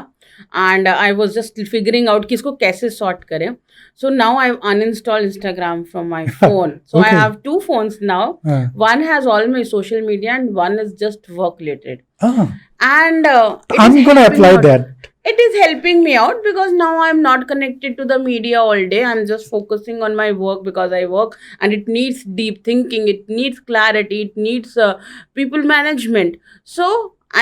and I was just figuring out कि इसको कैसे सॉर्ट करें। So now I uninstall Instagram from my phone. So I Okay. Have 2 phones now. हाँ. One has all my social media and one is just work related. Ah, And it I'm is gonna helping apply out. that. It is helping me out because now I'm not connected to the media all day. I'm just focusing on my work because I work and it needs deep thinking. It needs clarity. It needs people management. So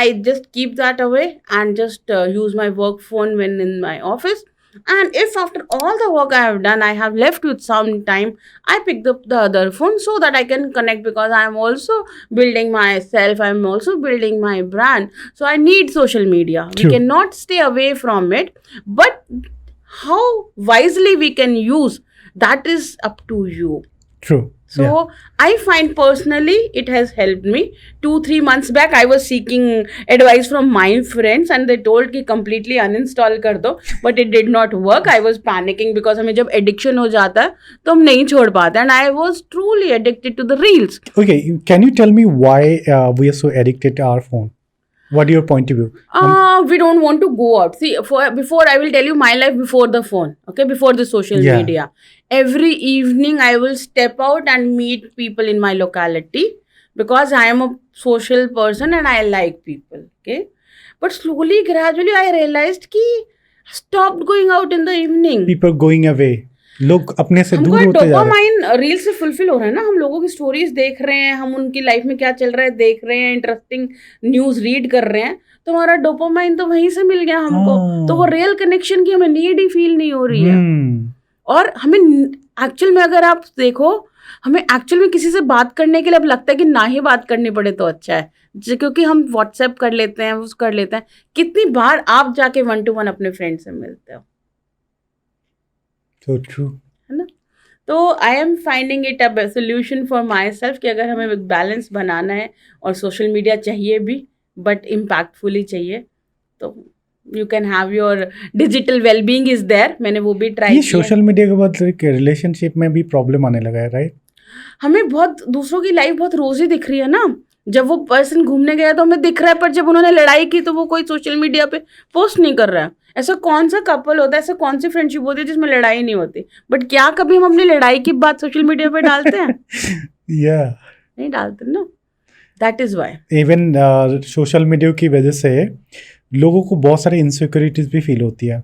I just keep that away and just use my work phone when in my office. And if after all the work I have done, I have left with some time, I picked up the other phone so that I can connect, because I am also building myself. I am also building my brand. So I need social media. True. We cannot stay away from it. But how wisely we can use, that is up to you. True. So Yeah. I find personally it has helped me. 2-3 months back I was seeking advice from my friends and they told कि completely uninstall कर दो, but it did not work. I was panicking because हमें जब addiction हो जाता है तो हम नहीं छोड़ पाते, and I was truly addicted to the reels. Okay, can you tell me why we are so addicted to our phone? What is your point of view? We don't want to go out. See, before I will tell you my life before the phone, okay, before the social Yeah. media. Every evening I will step out and meet people in my locality because I am a social person and I like people, okay. But slowly, gradually, I realized कि stopped going out in the evening. People going away. लोग अपने से हमको दूर होते जा रहे हैं. डोपामाइन रील से फुलफिल हो रहा है ना, हम लोगों की स्टोरीज देख रहे हैं, हम उनकी लाइफ में क्या चल रहा है देख रहे हैं, इंटरेस्टिंग न्यूज रीड कर रहे हैं, तो हमारा डोपामाइन तो वहीं से मिल गया हमको. तो वो रियल कनेक्शन की हमें नीड ही फील नहीं हो रही है. और हमें एक्चुअल में अगर आप देखो, हमें एक्चुअल में किसी से बात करने के लिए अब लगता है कि ना ही बात करनी पड़े तो अच्छा है, क्योंकि हम व्हाट्सएप कर लेते हैं, वो कर लेते हैं. कितनी बार आप जाके 1-to-1 अपने फ्रेंड से मिलते हो? So true. है ना. तो I am finding it a solution for my self कि अगर हमें एक बैलेंस बनाना है और सोशल मीडिया चाहिए भी बट इम्पैक्टफुली चाहिए, तो you can have your digital wellbeing is there. मैंने वो भी ट्राई ये किया. सोशल मीडिया के बाद रिलेशनशिप में भी प्रॉब्लम आने लगा है, राइट? हमें बहुत दूसरों की लाइफ बहुत रोजी दिख रही है ना. जब वो पर्सन घूमने गया तो हमें दिख रहा है, पर जब उन्होंने लड़ाई की तो वो कोई सोशल मीडिया पे पोस्ट नहीं कर रहा है. ऐसा कौन सा कपल होता है, ऐसा कौन सी फ्रेंडशिप होती है जिसमें लड़ाई नहीं होती? बट क्या कभी हम अपनी लड़ाई की बात सोशल मीडिया पे डालते हैं? Yeah. नहीं डालते ना. That is why. Even social media की वजह से लोगों को बहुत सारी इनसिक्योरिटीज भी फील होती है.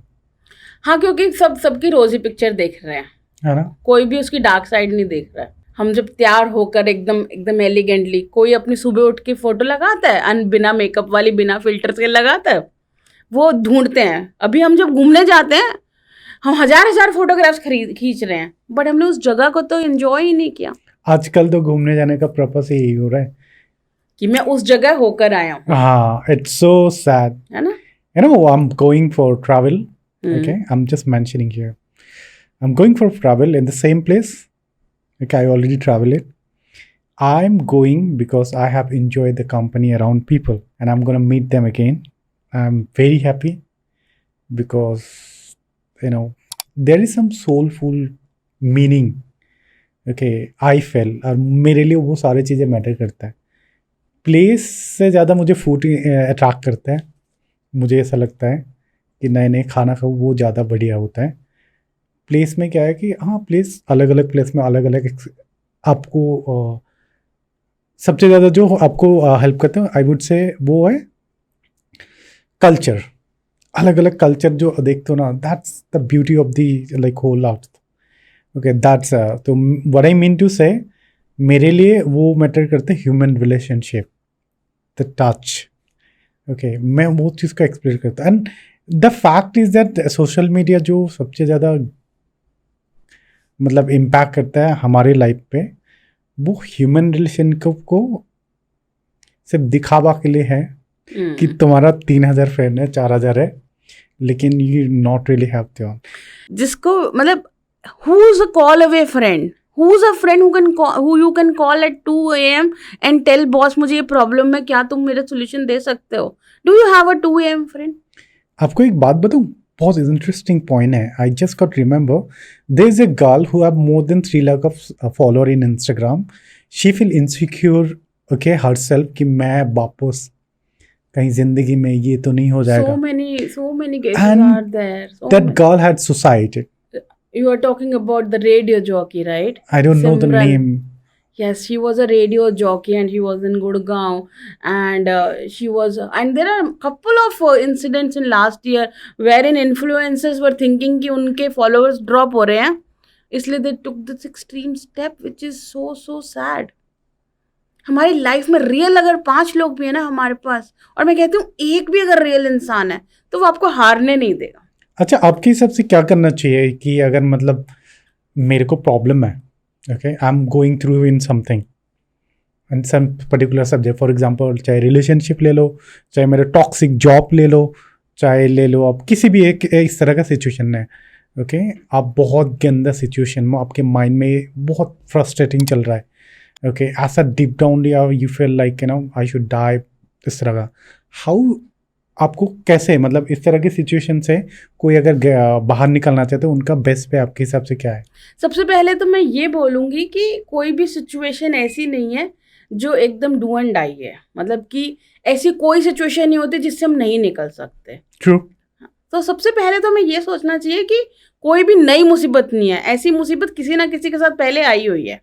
हाँ, क्योंकि सबकी रोजी पिक्चर देख रहे हैं, है ना? कोई भी उसकी डार्क साइड नहीं देख रहा है. हम जब तैयार होकर एकदम एलिगेंटली, कोई अपनी सुबह उठ के फोटो लगाता है और बिना मेकअप वाली, बिना फिल्टर के लगाता है, वो ढूंढते हैं. अभी हम जब घूमने जाते हैं, हम हजार फोटोग्राफ्स खींच रहे हैं, बट हमने उस जगह को तो एंजॉय ही नहीं किया. आजकल तो घूमने जाने का पर्पस यही हो रहा है कि मैं उस जगह होकर आया हूँ. हाँ, इट्स सो सैड, है ना. you know, I'm going for travel. Okay, I'm just mentioning here, I'm going for travel in the same place. Okay, I already traveled it. I'm going because I have enjoyed the company around people and I'm gonna meet them again. I'm very happy because, you know, there is some soulful meaning. Okay, I felt, और मेरे लिए वो सारी चीज़ें मैटर करता है. प्लेस से ज़्यादा मुझे फूड अट्रैक्ट करता है. मुझे ऐसा लगता है कि नए नए खाना खाओ, वो ज़्यादा बढ़िया होता है. प्लेस में क्या है कि हाँ, प्लेस अलग अलग प्लेस में अलग अलग आपको सबसे ज़्यादा जो आपको हेल्प करते हैं, आई वुड से वो है कल्चर. अलग अलग कल्चर जो देखते हो ना, that's the beauty of the like whole out. Okay, that's तो what I mean to say, मेरे लिए वो मैटर करते हैं human relationship, the touch. Okay, मैं वो चीज़ को एक्सप्लेन करता. And the fact is that social media जो सबसे ज़्यादा मतलब इम्पैक्ट करता है हमारे लाइफ पे, वो ह्यूमन रिलेशनशिप को सिर्फ दिखावा के लिए है कि तुम्हारा 3000 फ्रेंड है, 4000 है, लेकिन you not really have their. जिसको मतलब who is a call away friend, who is a friend who you can call at 2 AM and tell boss मुझे ये प्रॉब्लम है, क्या तुम मेरा सोल्यूशन दे सकते हो? Do you have a 2 AM friend? आपको एक बात बताऊं, बहुत इंटरेस्टिंग पॉइंट है. I just got remember there is a girl who have more than 3 lakh of follower in Instagram. She feel insecure okay herself कि मैं वापस कहीं जिंदगी में ये तो नहीं हो जाएगा. So many cases And are there. that girl had suicided. You are talking about the radio jockey, right? I don't know the Simran. name. Yes, she was a radio jockey and she was in Gurgaon, and and there are a couple of incidents in last year wherein influencers were thinking कि उनके followers drop हो रहे हैं, इसलिए they took this extreme step, which is so sad. हमारी लाइफ में रियल अगर 5 लोग भी है ना हमारे पास, और मैं कहती हूँ एक भी अगर रियल इंसान है तो वो आपको हारने नहीं देगा. अच्छा, आपके हिसाब से क्या करना चाहिए कि अगर मतलब मेरे को प्रॉब्लम है, okay, I am going through in something in some particular subject, for example चाहे रिलेशनशिप ले लो, चाहे मेरा टॉक्सिक जॉब ले लो, चाहे ले लो आप किसी भी एक इस तरह का सिचुएशन है, ओके, आप बहुत गंदा सिचुएशन में, आपके माइंड में बहुत फ्रस्ट्रेटिंग चल रहा है, ओके, ऐसा deep down you feel like you know I should die, इस तरह का. हाउ आपको कैसे मतलब इस तरह की सिचुएशन से कोई अगर बाहर निकलना चाहते तो उनका बेस्ट पे आपके हिसाब से क्या है? सबसे पहले तो मैं ये बोलूँगी कि कोई भी सिचुएशन ऐसी नहीं है जो एकदम डू एंड डाई है. मतलब कि ऐसी कोई सिचुएशन नहीं होती जिससे हम नहीं निकल सकते. ट्रू. तो सबसे पहले तो हमें ये सोचना चाहिए कि कोई भी नई मुसीबत नहीं है, ऐसी मुसीबत किसी ना किसी के साथ पहले आई हुई है.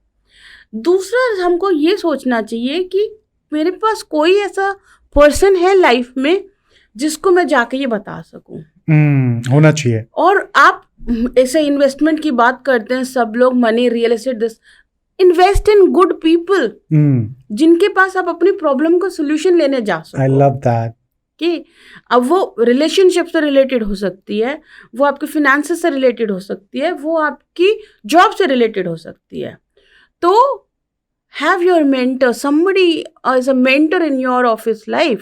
दूसरा हमको ये सोचना चाहिए कि मेरे पास कोई ऐसा पर्सन है लाइफ में जिसको मैं जाके ये बता सकूं. होना चाहिए. और आप ऐसे इन्वेस्टमेंट की बात करते हैं सब लोग, money, real estate, this, invest in good people जिनके पास आप अपनी प्रॉब्लम को सोल्यूशन लेने जा सको. आई लव दैट. कि अब वो रिलेशनशिप से रिलेटेड हो सकती है, वो आपके फिनेंसेस से रिलेटेड हो सकती है, वो आपकी जॉब से रिलेटेड हो सकती है. तो have your mentor, somebody as a mentor in your office life.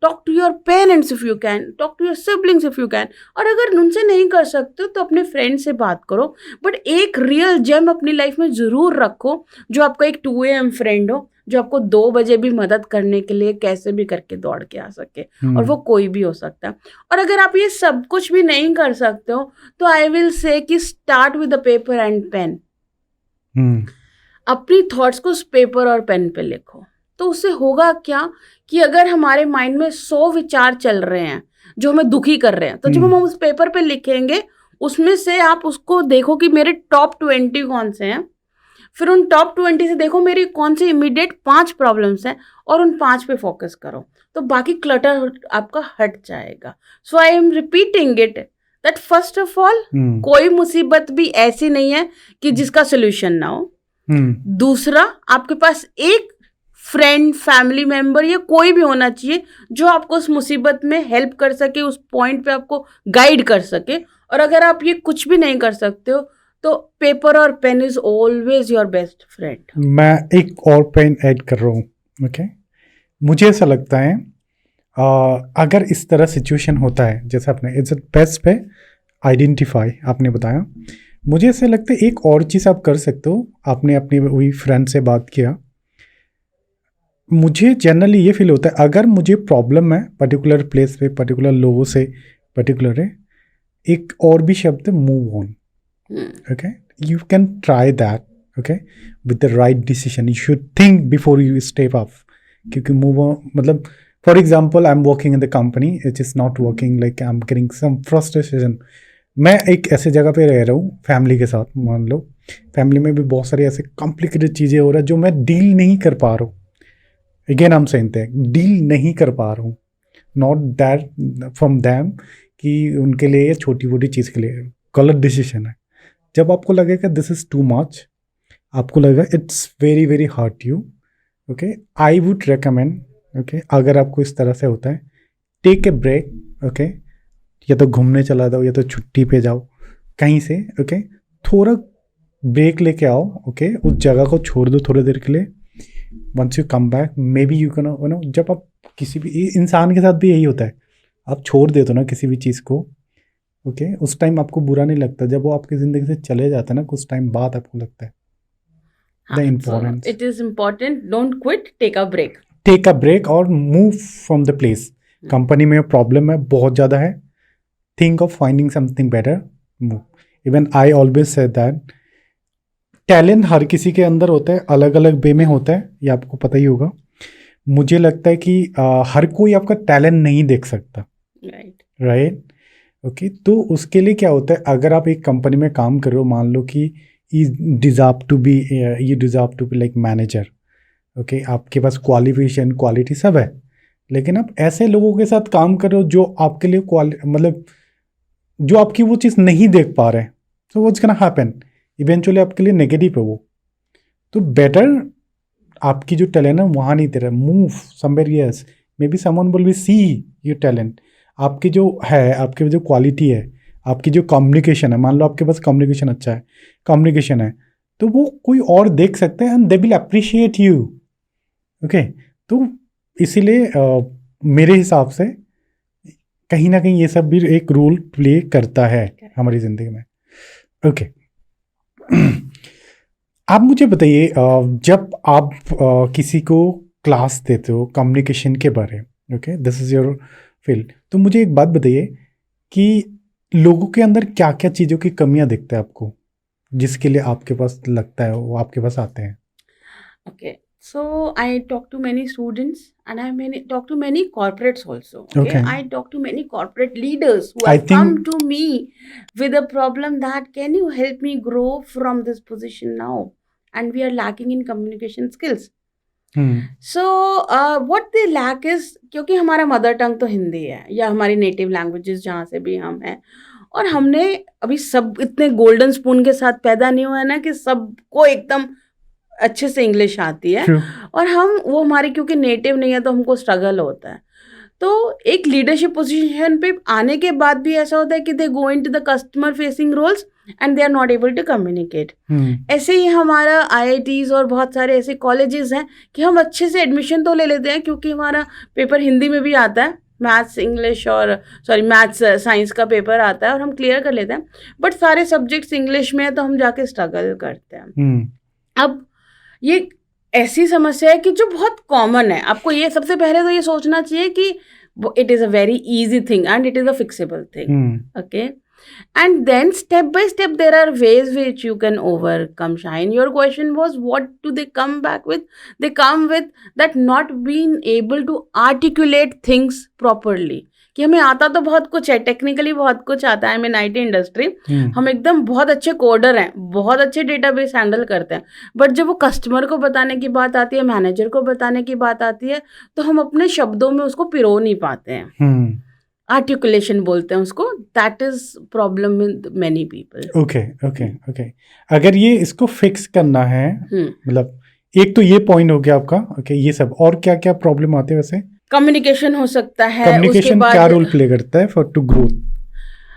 Talk to your parents if you can, talk to your siblings if you can. और अगर उनसे नहीं कर सकते हो तो अपने फ्रेंड से बात करो, बट एक रियल जेम अपनी लाइफ में ज़रूर रखो जो आपका एक 2 AM फ्रेंड हो, जो आपको 2 बजे भी मदद करने के लिए कैसे भी करके दौड़ के आ सके. और वो कोई भी हो सकता है. और अगर आप ये सब कुछ भी नहीं कर सकते हो तो आई विल से कि start with a paper and pen. अपनी थॉट्स को उस पेपर और पेन पे लिखो. तो उससे होगा क्या कि अगर हमारे माइंड में 100 विचार चल रहे हैं जो हमें दुखी कर रहे हैं, तो जब हम उस पेपर पे लिखेंगे उसमें से आप उसको देखो कि मेरे टॉप 20 कौन से हैं. फिर उन टॉप 20 से देखो मेरी कौन सी इमीडिएट 5 प्रॉब्लम्स हैं और उन 5 पे फोकस करो, तो बाकी क्लटर आपका हट जाएगा. So I am repeating it that first of all कोई मुसीबत भी ऐसी नहीं है कि जिसका सोल्यूशन ना हो. दूसरा, आपके पास एक फ्रेंड, फैमिली मेंबर या कोई भी होना चाहिए जो आपको उस मुसीबत में हेल्प कर सके, उस पॉइंट पे आपको गाइड कर सके. और अगर आप ये कुछ भी नहीं कर सकते हो तो पेपर और pen is always your best friend. मैं एक और पेन ऐड कर रहा हूँ. ओके, मुझे ऐसा लगता है अगर इस तरह सिचुएशन होता है जैसे आपने इट्स बेस्ट पे आइडेंटिफाई आपने बताया, मुझे ऐसा लगता है एक और चीज़ आप कर सकते हो. आपने अपनी वही फ्रेंड से बात किया, मुझे जनरली ये फील होता है अगर मुझे प्रॉब्लम है पर्टिकुलर प्लेस पे, पर्टिकुलर लोगों से, पर्टिकुलर है, एक और भी शब्द है move on. Okay, you can try that. Okay, with the right decision. You should think before you step off. क्योंकि मूव ऑन मतलब for example I am working in the company, it is not working, like I am getting some frustration. मैं एक ऐसे जगह पे रह रहा हूँ फैमिली के साथ, मान लो फैमिली में भी बहुत सारी ऐसे कॉम्प्लिकेटेड चीज़ें हो रहा है जो मैं डील नहीं कर पा रहा हूँ. अगेन हम सेंट है, डील नहीं कर पा रहा हूँ. नॉट दैट फ्रॉम दैम कि उनके लिए या छोटी मोटी चीज़ के लिए गलत डिसीजन है. जब आपको लगेगा दिस इज़ टू मच, आपको लगेगा it's very very hurt you, okay, I would recommend, okay, अगर आपको इस तरह से होता है, टेक ए ब्रेक. ओके, या तो घूमने चला जाओ या तो छुट्टी पे जाओ कहीं से. ओके, थोड़ा ब्रेक लेके आओ. ओके, उस जगह को छोड़ दो थोड़ी देर के लिए. Once you come back maybe you can know. जब आप किसी भी इंसान के साथ भी यही होता है, आप छोड़ देते हो ना किसी भी चीज़ को, ओके, उस टाइम आपको बुरा नहीं लगता. जब वो आपकी ज़िंदगी से चले जाता है ना कुछ टाइम बाद आपको लगता है the importance. It is important. Don't quit, take a break. Take a break और move from the place. Company में प्रॉब्लम है, बहुत ज़्यादा है, think of finding something better, move. Even I always say that talent हर किसी के अंदर होता है, अलग अलग वे में होता है, ये आपको पता ही होगा. मुझे लगता है कि हर कोई आपका टैलेंट नहीं देख सकता, राइट? ओके, तो उसके लिए क्या होता है, अगर आप एक कंपनी में काम कर रहे हो, मान लो कि you deserve to be like manager, okay, आपके पास क्वालिफिकेशन, क्वालिटी सब है, लेकिन आप ऐसे लोगों के साथ काम कर रहे हो जो आपके लिए मतलब जो आपकी वो चीज़ नहीं देख पा रहे हैं, so what's gonna happen, eventually आपके लिए नेगेटिव है वो. तो बेटर आपकी जो टैलेंट है वहाँ नहीं तेरा, move somewhere else, maybe someone will be see your talent, आपकी जो है, आपकी जो क्वालिटी है, आपकी जो कम्युनिकेशन है, मान लो आपके पास कम्युनिकेशन अच्छा है, कम्युनिकेशन है, तो वो कोई और देख सकते हैं and they will appreciate you. Okay, तो इसीलिए मेरे हिसाब से कहीं ना कहीं ये सब भी एक रोल प्ले करता है हमारी ज़िंदगी में. ओके, आप मुझे बताइए, जब आप किसी को क्लास देते हो कम्युनिकेशन के बारे में, okay, this is your field, तो मुझे एक बात बताइए कि लोगों के अंदर क्या क्या चीज़ों की कमियां दिखता है आपको, जिसके लिए आपके पास लगता है वो आपके पास आते हैं. Okay, so I talk to many students and talk to many corporates also. Okay. I talk to many corporate leaders who I have think- come to me with a problem that can you help me grow from this position now? And we are lacking in communication skills. So what they lack is, क्योंकि हमारा मदर टंग तो हिंदी है या हमारी नेटिव लैंग्वेजेस जहाँ से भी हम हैं, और हमने अभी सब इतने गोल्डन स्पून के साथ पैदा नहीं हुआ है ना कि सबको एकदम अच्छे से इंग्लिश आती है. True. और हम वो हमारी क्योंकि नेटिव नहीं है तो हमको स्ट्रगल होता है. तो एक लीडरशिप पोजीशन पे आने के बाद भी ऐसा होता है कि they go into the customer facing roles and they are not able to communicate. ऐसे ही हमारा IITs और बहुत सारे ऐसे कॉलेजेस हैं कि हम अच्छे से एडमिशन तो ले लेते हैं क्योंकि हमारा पेपर हिंदी में भी आता है, मैथ्स इंग्लिश और मैथ्स साइंस का पेपर आता है और हम क्लियर कर लेते हैं, बट सारे सब्जेक्ट्स इंग्लिश में है तो हम जाके स्ट्रगल करते हैं. अब ये ऐसी समस्या है कि जो बहुत कॉमन है. आपको ये सबसे पहले तो ये सोचना चाहिए कि it is a very easy thing and it is a fixable thing. Okay, and then step by step there are ways which you can overcome. Shine, your question was what do they come back with? They come with that not being able to articulate things properly. कि हमें आता तो बहुत कुछ है, टेक्निकली बहुत कुछ आता है. हमें IT इंडस्ट्री, हम एकदम बहुत अच्छे कोडर हैं, बहुत अच्छे डेटाबेस हैंडल करते हैं, बट जब वो कस्टमर को बताने की बात आती है, मैनेजर को बताने की बात आती है, तो हम अपने शब्दों में उसको पिरो नहीं पाते हैं. आर्टिकुलेशन बोलते हैं उसको. That is problem with many people. Okay, अगर ये इसको फिक्स करना है, मतलब एक तो ये पॉइंट हो गया आपका. ओके, ये सब और क्या क्या प्रॉब्लम आते हैं वैसे? कम्युनिकेशन हो सकता है. कम्युनिकेशन क्या रोल प्ले करता है for to growth?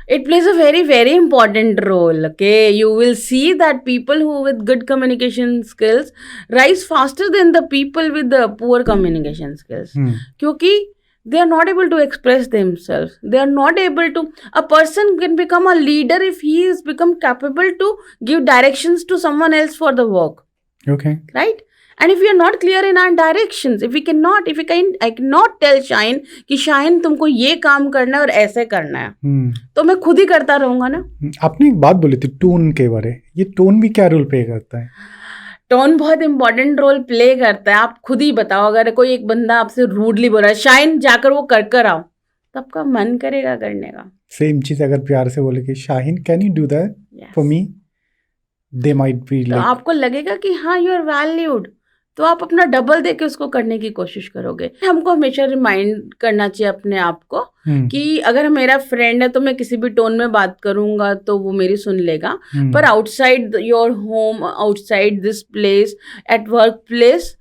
It plays a very, very important role. Okay, you will see that people who with good communication skills rise faster than the people with the poor communication skills. क्योंकि they are not able to express themselves. They are not able to. A person can become a leader if he is become capable to give directions to someone else for the work. Okay. Right? And if we are not clear in our directions, I cannot tell Shine कि Shine तुमको ये काम करना है और ऐसे करना है, तो मैं खुद ही करता रहूंगा ना. आपने एक बात बोली थी टोन के बारे, ये टोन भी क्या रोल प्ले करता है? टोन बहुत इंपॉर्टेंट रोल प्ले करता है. आप खुद ही बताओ, अगर कोई एक बंदा आपसे रूडली बोल रहा है शाइन जाकर वो कर आओ, तो आपका मन करेगा करने का. सेम चीज अगर प्यार से बोले कि Shaheen can you do that for me, they might be like, आपको लगेगा कि हाँ यू आर वैल्यूड, तो आप अपना डबल देके उसको करने की कोशिश करोगे. हमको हमेशा रिमाइंड करना चाहिए अपने आप को कि अगर मेरा फ्रेंड है तो मैं किसी भी टोन में बात करूंगा तो वो मेरी सुन लेगा, पर outside your home, outside this place, at work place,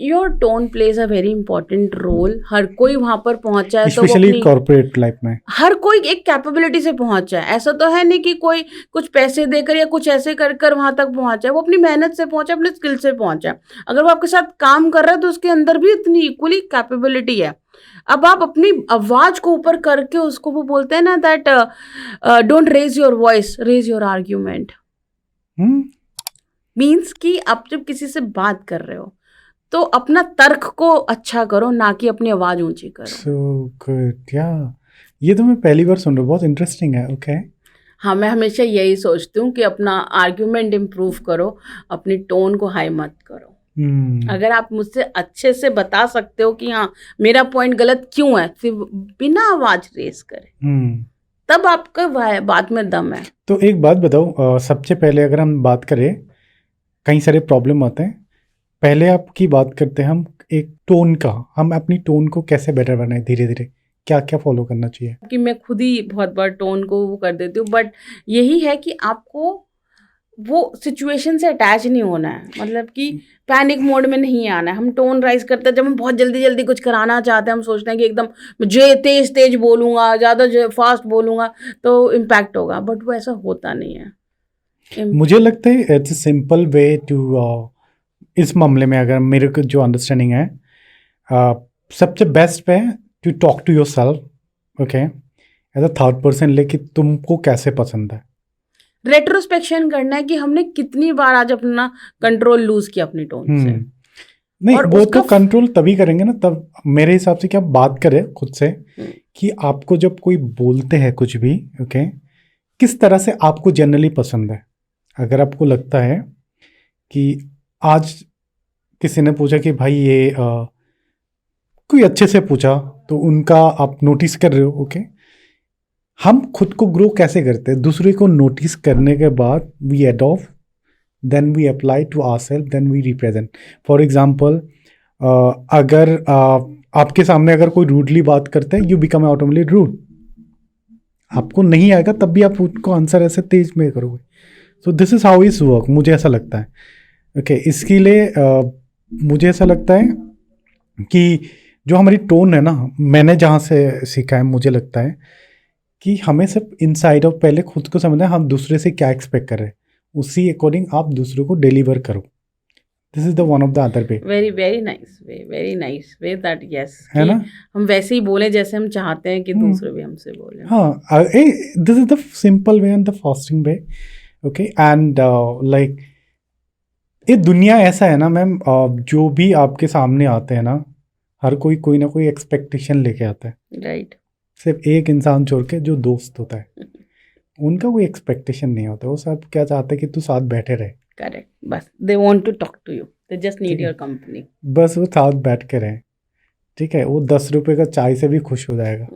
your tone plays a very important role. हर कोई वहां पर पहुंचा है, स्पेशली कॉर्पोरेट लाइफ में हर कोई एक कैपेबिलिटी से पहुंचा है. ऐसा तो है नहीं कि कोई कुछ पैसे देकर या कुछ ऐसे कर कर वहां तक पहुंचा है. वो अपनी मेहनत से पहुंचा, अपने स्किल से पहुंचा. अगर वो आपके साथ काम कर रहा है तो उसके अंदर भी इतनी इक्वली कैपेबिलिटी है. अब आप अपनी आवाज को ऊपर करके उसको, वो बोलते हैं ना that don't raise your voice, raise your argument. Means कि आप जब किसी से बात कर रहे हो तो अपना तर्क को अच्छा करो, ना कि अपनी आवाज ऊंची करो. So good, yeah. ये तो मैं पहली बार सुन रहा हूँ, बहुत इंटरेस्टिंग है। ओके हाँ, मैं हमेशा यही सोचती हूँ कि अपना आर्ग्यूमेंट इम्प्रूव करो, अपनी टोन को हाई मत करो। अगर आप मुझसे अच्छे से बता सकते हो कि हाँ मेरा पॉइंट गलत क्यों है, सिर्फ बिना आवाज रेस करे, तब आपका बात में दम है। तो एक बात बताओ, सबसे पहले अगर हम बात करें, कई सारे प्रॉब्लम आते हैं, पहले आपकी बात करते हैं हम एक टोन का, हम अपनी टोन को कैसे बेटर बनाए, धीरे धीरे क्या क्या फॉलो करना चाहिए? कि मैं खुद ही बहुत बार टोन को वो कर देती हूँ, बट यही है कि आपको वो सिचुएशन से अटैच नहीं होना है, मतलब कि पैनिक मोड में नहीं आना है। हम टोन राइज करते हैं जब हम बहुत जल्दी जल्दी कुछ कराना चाहते हैं, हम सोचते हैं कि एकदम जो तेज तेज बोलूँगा, ज़्यादा फास्ट बोलूँगा तो इम्पैक्ट होगा, बट वो ऐसा होता नहीं है। मुझे लगता है it's a simple way to, इस मामले में अगर मेरे को जो अंडरस्टैंडिंग है, सबसे बेस्ट है to talk to yourself, okay, as a third person, लेके तुमको कैसे पसंद है। रेट्रोस्पेक्शन करना है कि हमने कितनी बार आज अपना कंट्रोल लूज किया अपनी टोन से। नहीं, वो तो कंट्रोल तभी करेंगे ना, तब मेरे हिसाब से क्या बात करें खुद से कि आपको जब कोई बोलते हैं कुछ भी, ओके, किस तरह से आपको जनरली पसंद है। अगर आपको लगता है कि आज किसी ने पूछा कि भाई ये कोई अच्छे से पूछा, तो उनका आप नोटिस कर रहे हो, ओके। हम खुद को ग्रो कैसे करते हैं? दूसरे को नोटिस करने के बाद we adopt, then we apply to ourselves, then we represent. For example, अगर आपके सामने अगर कोई रूडली बात करते हैं, यू बिकम ऑटोमेटिकली रूड। आपको नहीं आएगा तब भी आप उनको आंसर ऐसे तेज में करोगे। So this is how is work, मुझे ऐसा लगता है। ओके, इसके लिए मुझे ऐसा लगता है कि जो हमारी टोन है ना, मैंने जहाँ से सीखा है, मुझे लगता है कि हमें सिर्फ इनसाइड ऑफ पहले खुद को समझना है, हम दूसरे से क्या एक्सपेक्ट कर रहे हैं, उसी अकॉर्डिंग आप दूसरे को डिलीवर करो। This is the one of the other way. Very very nice way that yes, है ना, हम वैसे ही बोले जैसे हम चाहते हैं कि दूसरे भी हमसे बोले। हाँ, this is the simple way and the fasting way, okay. And like ये दुनिया ऐसा है ना मैम, जो भी आपके सामने आते हैं ना, हर कोई ना कोई एक्सपेक्टेशन लेके आता है, राइट। सिर्फ एक इंसान छोड़ के जो दोस्त होता है उनका कोई एक्सपेक्टेशन नहीं होता, वो सब क्या चाहते हैं कि तू साथ बैठे रहे। करेक्ट, बस they want to talk to you, they just need your company, बस वो साथ बैठ के रहे, ठीक है, वो 10 रुपए का चाय से भी खुश हो जाएगा।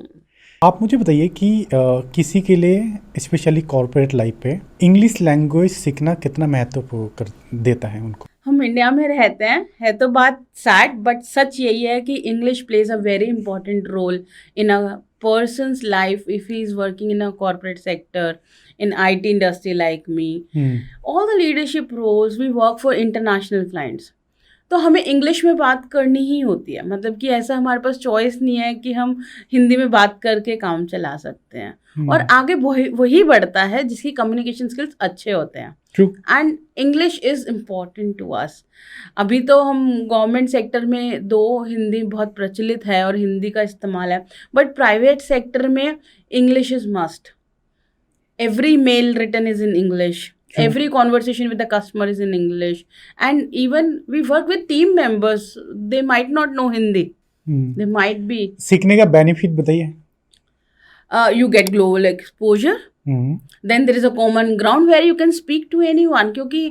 आप मुझे बताइए कि किसी के लिए स्पेशली कॉर्पोरेट लाइफ पे इंग्लिश लैंग्वेज सीखना कितना महत्वपूर्ण कर देता है उनको? हम इंडिया में रहते हैं, है तो बात सैड, बट सच यही है कि English plays a very important role in a person's life if he is working in a corporate sector, in IT industry like me. All the leadership roles, we work for international clients. तो हमें इंग्लिश में बात करनी ही होती है, मतलब कि ऐसा हमारे पास चॉइस नहीं है कि हम हिंदी में बात करके काम चला सकते हैं। और आगे वही बढ़ता है जिसकी कम्युनिकेशन स्किल्स अच्छे होते हैं। And English is important to us. अभी तो हम गवर्नमेंट सेक्टर में हिंदी बहुत प्रचलित है और हिंदी का इस्तेमाल है, बट प्राइवेट सेक्टर में English is must. Every mail written is in English, every conversation with the customer is in English, and even we work with team members, they might not know Hindi. They might be. सीखने का बेनिफिट बताइए। You get global exposure. Then there is a common ground where you can speak to anyone, क्योंकि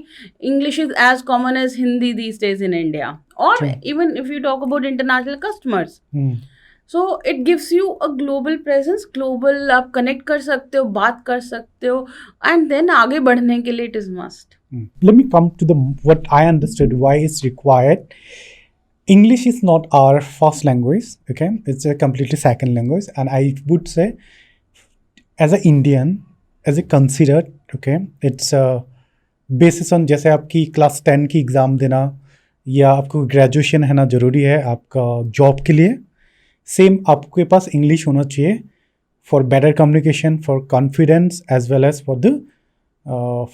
English is as common as Hindi these days in India, or even if you talk about international customers. So it gives you a global presence, global आप connect कर सकते हो, बात कर सकते हो, and then आगे बढ़ने के लिए it is must. Let me come to what I understood why it's required. English is not our first language, okay? It's a completely second language, and I would say, as an Indian, as a considered, okay, it's basis on जैसे आपकी क्लास 10 की एग्ज़ाम देना या आपको ग्रेजुएशन है ना ज़रूरी है आपका जॉब के लिए, सेम आपके पास इंग्लिश होना चाहिए for better communication, for confidence as well as for the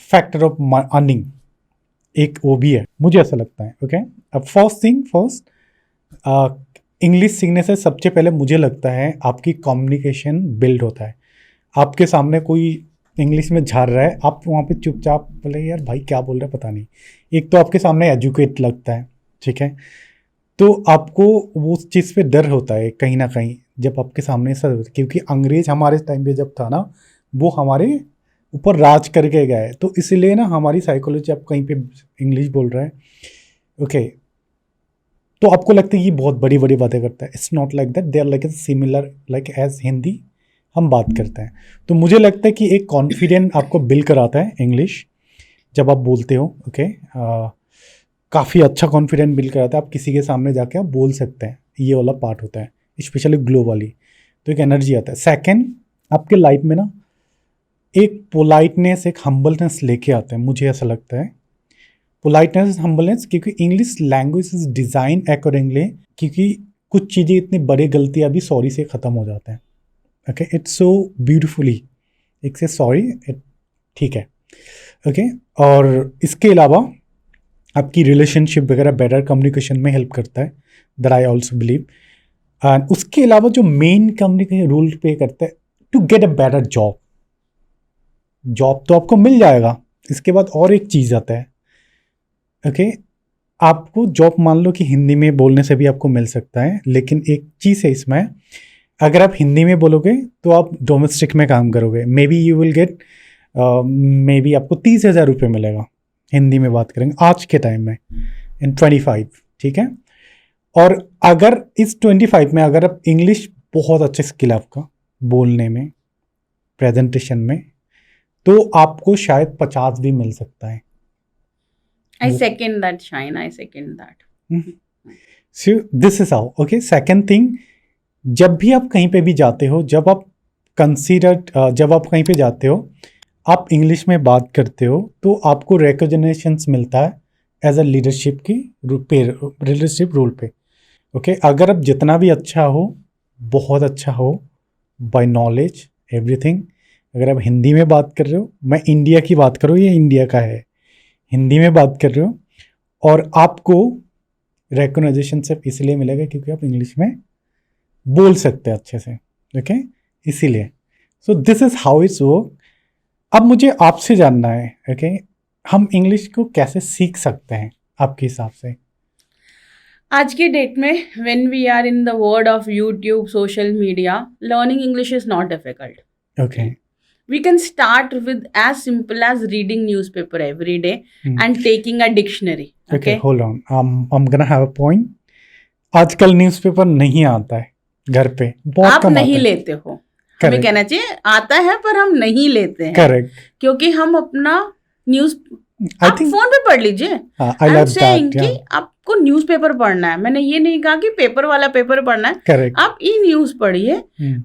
factor of earning, एक वो भी है, मुझे ऐसा लगता है। ओके, अब फर्स्ट थिंग फर्स्ट, इंग्लिश सीखने से सबसे पहले मुझे लगता है आपकी कम्युनिकेशन बिल्ड होता है। आपके सामने कोई इंग्लिश में झाड़ रहा है, आप वहाँ पे चुपचाप बोले यार भाई क्या बोल रहा है पता नहीं, एक तो आपके सामने एजुकेट लगता है, ठीक है, तो आपको वो उस चीज़ पे डर होता है कहीं ना कहीं जब आपके सामने ऐसा होता है, क्योंकि अंग्रेज हमारे टाइम पे जब था ना वो हमारे ऊपर राज करके गए, तो इसलिए ना हमारी साइकोलॉजी, आप कहीं पे इंग्लिश बोल रहे हैं ओके, तो आपको लगता है ये बहुत बड़ी बड़ी बातें करता है। It's not like that, they are like similar like as Hindi हम बात करते हैं। तो मुझे लगता है कि एक कॉन्फिडेंट आपको बिल्ड कराता है इंग्लिश जब आप बोलते हो ओके, काफ़ी अच्छा कॉन्फिडेंट बिल्ड कराता है। आप किसी के सामने जाके आप बोल सकते हैं, ये वाला पार्ट होता है, स्पेशली ग्लोबली, तो एक एनर्जी आता है। सेकंड, आपके लाइफ में ना एक पोलाइटनेस, एक हम्बलनेस लेके आते हैं, मुझे ऐसा लगता है। पोलाइटनेस, हम्बलनेस, क्योंकि English language is design accordingly, क्योंकि कुछ चीज़ें इतनी बड़ी गलतियाँ भी सॉरी से ख़त्म हो जाते हैं ओके। इट्स सो ब्यूटिफुली एक से सॉरी, ठीक है ओके। और इसके अलावा आपकी रिलेशनशिप वगैरह बेटर कम्युनिकेशन में हेल्प करता है, that I also believe. And उसके अलावा जो मेन कम्युनिकेशन रोल प्ले करता है, to get a better job, job तो आपको मिल जाएगा, इसके बाद और एक चीज़ आता है ओके, आपको जॉब मान लो कि हिंदी में बोलने से भी आपको मिल सकता है, लेकिन एक चीज़ है इसमें, अगर आप हिंदी में बोलोगे तो आप डोमेस्टिक में काम करोगे, may be you will gate may be आपको 30,000 रुपये मिलेगा, हिंदी में बात करेंगे आज के टाइम में इन 25, ठीक है। और अगर इस 25 में अगर आप इंग्लिश बहुत अच्छा स्किल आपका बोलने में, प्रेजेंटेशन में, तो आपको शायद 50 भी मिल सकता है। I second that, Shine. I second that. So this is how okay. Second thing, जब भी आप कहीं पे भी जाते हो, जब आप जब आप कहीं पे जाते हो, आप इंग्लिश में बात करते हो, तो आपको रिकॉग्निशंस मिलता है एज अ लीडरशिप की लीडरशिप रोल पे ओके। अगर आप जितना भी अच्छा हो, बहुत अच्छा हो बाय नॉलेज एवरीथिंग, अगर आप हिंदी में बात कर रहे हो, मैं इंडिया की बात करूँ, ये इंडिया का है, हिंदी में बात कर रहे हो, और आपको रिकॉग्निशन सिर्फ इसलिए मिलेगा क्योंकि आप इंग्लिश में बोल सकते हैं अच्छे से ओके, इसीलिए। So this is how it's work. अब मुझे आपसे जानना है ओके, हम इंग्लिश को कैसे सीख सकते हैं आपके हिसाब से? आज की डेट में when we are in the world of YouTube, social media, learning English is not difficult. Okay. We can start with as simple as reading newspaper every day and taking a dictionary. Okay, hold on. I'm gonna have a point. आजकल न्यूज़पेपर नहीं आता है घर पे, बहुत आप कम नहीं आता है। लेते हो, हमें कहना चाहिए आता है पर हम नहीं लेते हैं। करेक्ट, क्योंकि हम अपना न्यूज़ आई आप थिंक फोन पे पढ़ लीजिए। आई लव दैट, कि आपको न्यूज़पेपर पढ़ना है, मैंने ये नहीं कहा कि पेपर वाला पेपर पढ़ना है, करेक्ट, आप ई न्यूज़ पढ़िए।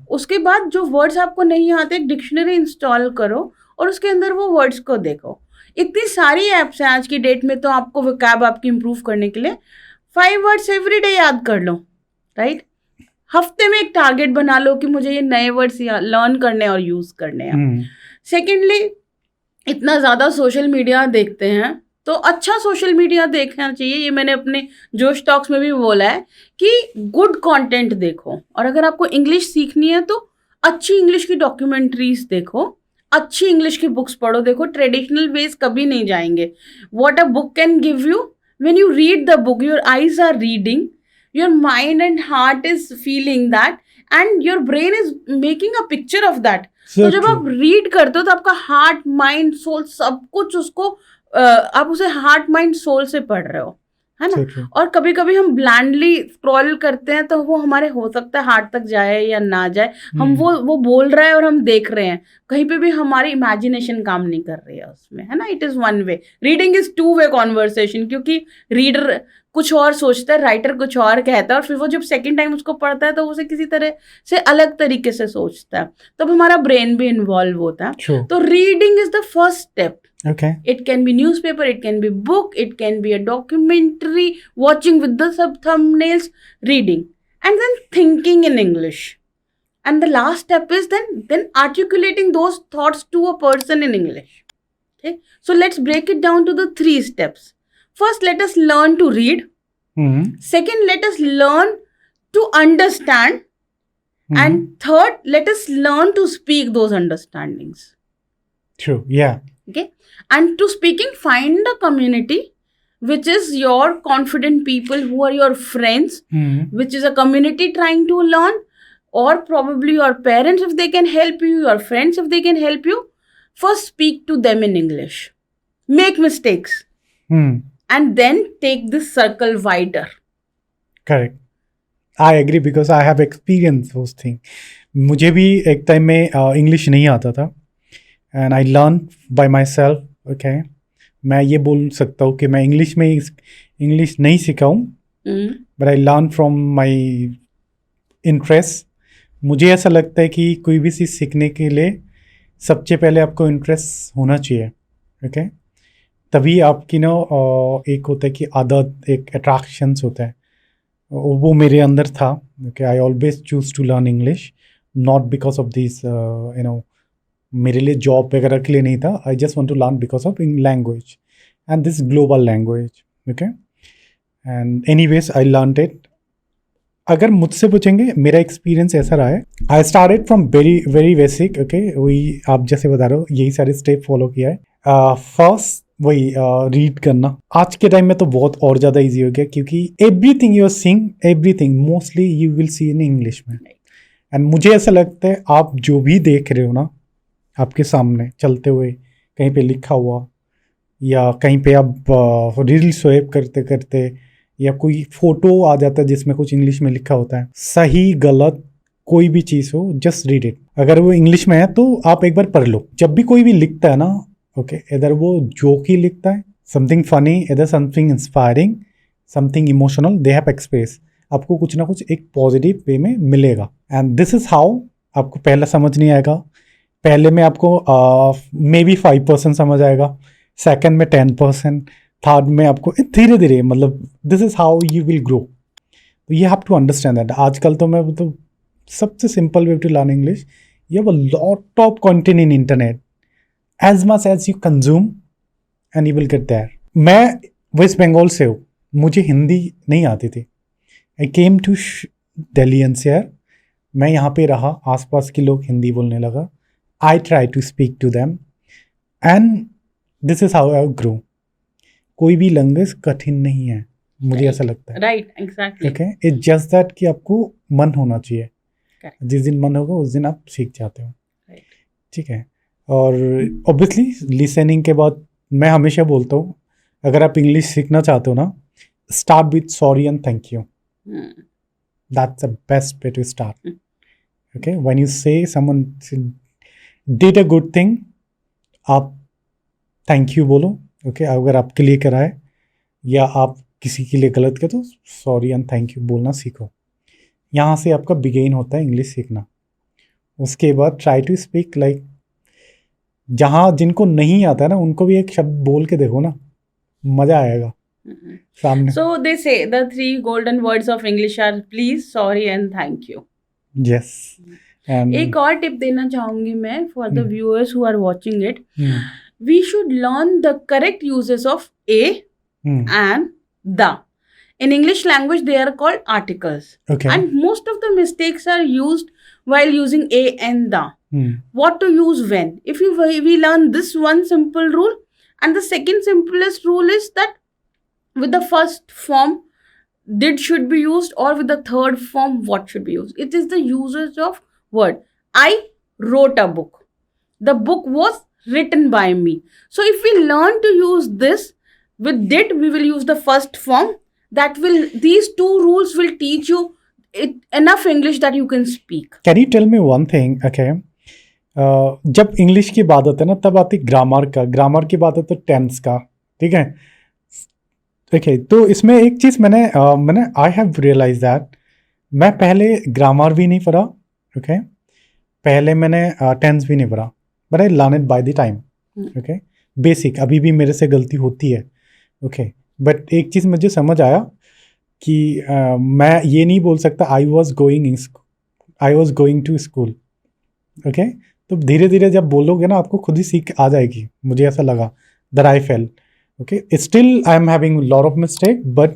उसके बाद जो वर्ड्स आपको नहीं आते, एक डिक्शनरी इंस्टॉल करो और उसके अंदर वो वर्ड्स को देखो। इतनी सारी एप्स हैं आज की डेट में, तो आपको वोकैब आपकी इंप्रूव करने के लिए 5 वर्ड्स एवरी डे याद कर लो, राइट। हफ्ते में एक टारगेट बना लो कि मुझे ये नए वर्ड्स लर्न करने और यूज करने हैं। सेकेंडली, इतना ज़्यादा सोशल मीडिया देखते हैं तो अच्छा सोशल मीडिया देखना चाहिए। ये मैंने अपने जोश टॉक्स में भी बोला है कि गुड कंटेंट देखो, और अगर आपको इंग्लिश सीखनी है तो अच्छी इंग्लिश की डॉक्यूमेंट्रीज देखो, अच्छी इंग्लिश की बुक्स पढ़ो। देखो, ट्रेडिशनल वेज कभी नहीं जाएंगे। What a book can give you, when you read the book, your eyes are reading, your mind and heart is feeling that, and your brain is making a picture of that. तो जब आप रीड करते हो तो आपका हार्ट, माइंड, सोल सब कुछ उसको आप उसे हार्ट, माइंड, सोल से पढ़ रहे हो, है ना। और कभी कभी हम ब्लैंडली स्क्रॉल करते हैं तो वो हमारे हो सकता है हार्ट तक जाए या ना जाए। हम वो बोल रहा है और हम देख रहे हैं, कहीं पे भी हमारी इमेजिनेशन काम नहीं कर रही है उसमें, है ना। It is one way, reading is 2 way conversation, क्योंकि रीडर कुछ और सोचता है, राइटर कुछ और कहता है, और फिर वो जब सेकंड टाइम उसको पढ़ता है तो उसे किसी तरह से अलग तरीके से सोचता है, तब हमारा ब्रेन भी इन्वॉल्व होता है। तो reading is the first step. Okay. It can be newspaper, it can be book, it can be a documentary, watching with the sub thumbnails, reading, and then thinking in English. And the last step is then articulating those thoughts to a person in English. Okay, so let's break it down to the 3 steps. First, let us learn to read. Second, let us learn to understand. And third, let us learn to speak those understandings. True, yeah. Okay, and to speaking, find a community which is your confident people who are your friends, which is a community trying to learn, or probably your parents if they can help you, your friends if they can help you. First speak to them in English, make mistakes, and then take this circle wider. Correct. I agree because I have experienced those things. मुझे भी एक टाइम में इंग्लिश नहीं आता था and I learn by my self. Okay, मैं ये बोल सकता हूँ कि मैं इंग्लिश में इंग्लिश नहीं सीखा हूँ, but I learn from my interest. मुझे ऐसा लगता है कि कोई भी चीज़ सीखने के लिए सबसे पहले आपको इंटरेस्ट होना चाहिए. ओके, तभी आपकी ना एक होता है कि आदत, एक अट्रैक्शंस होता है, वो मेरे अंदर था. Okay, I always choose to learn English, not because of this मेरे लिए जॉब वगैरह के लिए नहीं था. I just want to learn because of language and this global language. Okay, and anyways I learn it. अगर मुझसे पूछेंगे, मेरा एक्सपीरियंस ऐसा रहा है. I started from very very basic. Okay, वही आप जैसे बता रहे हो, यही सारे स्टेप फॉलो किया है. फर्स्ट वही रीड करना. आज के टाइम में तो बहुत और ज़्यादा इजी हो गया, क्योंकि everything you are seeing, everything mostly you will see in English में. एंड मुझे ऐसा लगता है आप जो भी देख रहे हो ना आपके सामने चलते हुए, कहीं पे लिखा हुआ, या कहीं पे आप रील स्वैप करते करते, या कोई फोटो आ जाता है जिसमें कुछ इंग्लिश में लिखा होता है, सही गलत कोई भी चीज़ हो, जस्ट रीड इट. अगर वो इंग्लिश में है तो आप एक बार पढ़ लो. जब भी कोई भी लिखता है ना, ओके, इधर वो जोक ही लिखता है, समथिंग फनी, इधर something inspiring, something emotional, they have express, आपको कुछ ना कुछ एक पॉजिटिव वे में मिलेगा. And this is how. आपको पहला समझ नहीं आएगा, पहले में आपको मे बी 5% समझ आएगा, सेकंड में 10%, थर्ड में आपको धीरे धीरे, मतलब this is how you will grow. तो you have to understand that. आजकल तो मैं तो सबसे simple way to learn English, you have a lot of content in internet. As much as you consume and you will get there. मैं वेस्ट बंगाल से हूँ, मुझे हिंदी नहीं आती थी. I came to Delhi NCR. मैं यहाँ पे रहा, आसपास के लोग हिंदी बोलने लगा. I try to speak to them and this is how I grow. कोई भी लैंग्वेज कठिन नहीं है, मुझे ऐसा लगता है. Right, exactly. Okay, it's just that कि आपको मन होना चाहिए. जिस दिन मन होगा उस दिन आप सीख जाते हो. ठीक है. और ऑब्वियसली लिसनिंग के बाद मैं हमेशा बोलता हूँ, अगर आप इंग्लिश सीखना चाहते हो ना, start with sorry and thank you. That's the best way to start. Okay, when you say someone did a good thing, आप थैंक यू बोलो. ओके, अगर आपके लिए कराए या आप किसी के लिए गलत किया तो सॉरी एंड थैंक यू बोलना सीखो. यहाँ से आपका बिगेन होता है इंग्लिश सीखना. उसके बाद ट्राई टू स्पीक लाइक, जहाँ जिनको नहीं आता ना उनको भी एक शब्द बोल के देखो ना, मजा आएगा सामने. So they say the 3 golden words of English are please, sorry and thank you. Yes. And एक और टिप देना चाहूंगी मैं for the viewers who are watching it. We should learn the correct uses of a and the. In English language, they are called articles. Okay. And most of the mistakes are used while using a and the. What to use when? If we learn this one simple rule, and the second simplest rule is that with the first form, did should be used, or with the third form, what should be used. It is the usage of word. I wrote a book. The book was written by me. So if we learn to use this with did, we will use the first form. These 2 rules will teach you enough English that you can speak. Can you tell me one thing? Okay. जब इंग्लिश की बात होती है ना, तब आती ग्रामर ग्रामर की बात है तो टेंस का. ठीक है. ओके, तो इसमें एक चीज़ मैंने आई हैव रियलाइज दैट मैं पहले ग्रामर भी नहीं पढ़ा. ओके, पहले मैंने टेंस भी नहीं पढ़ा, but I learn it by the time. Okay, basic. अभी भी मेरे से गलती होती है. ओके, बट एक चीज़ मुझे समझ आया कि मैं ये नहीं बोल सकता I was going to school. Okay, तो धीरे धीरे जब बोलोगे ना, आपको खुद ही सीख आ जाएगी. मुझे ऐसा लगा, that I fail. Okay, still I am having lot of mistake, but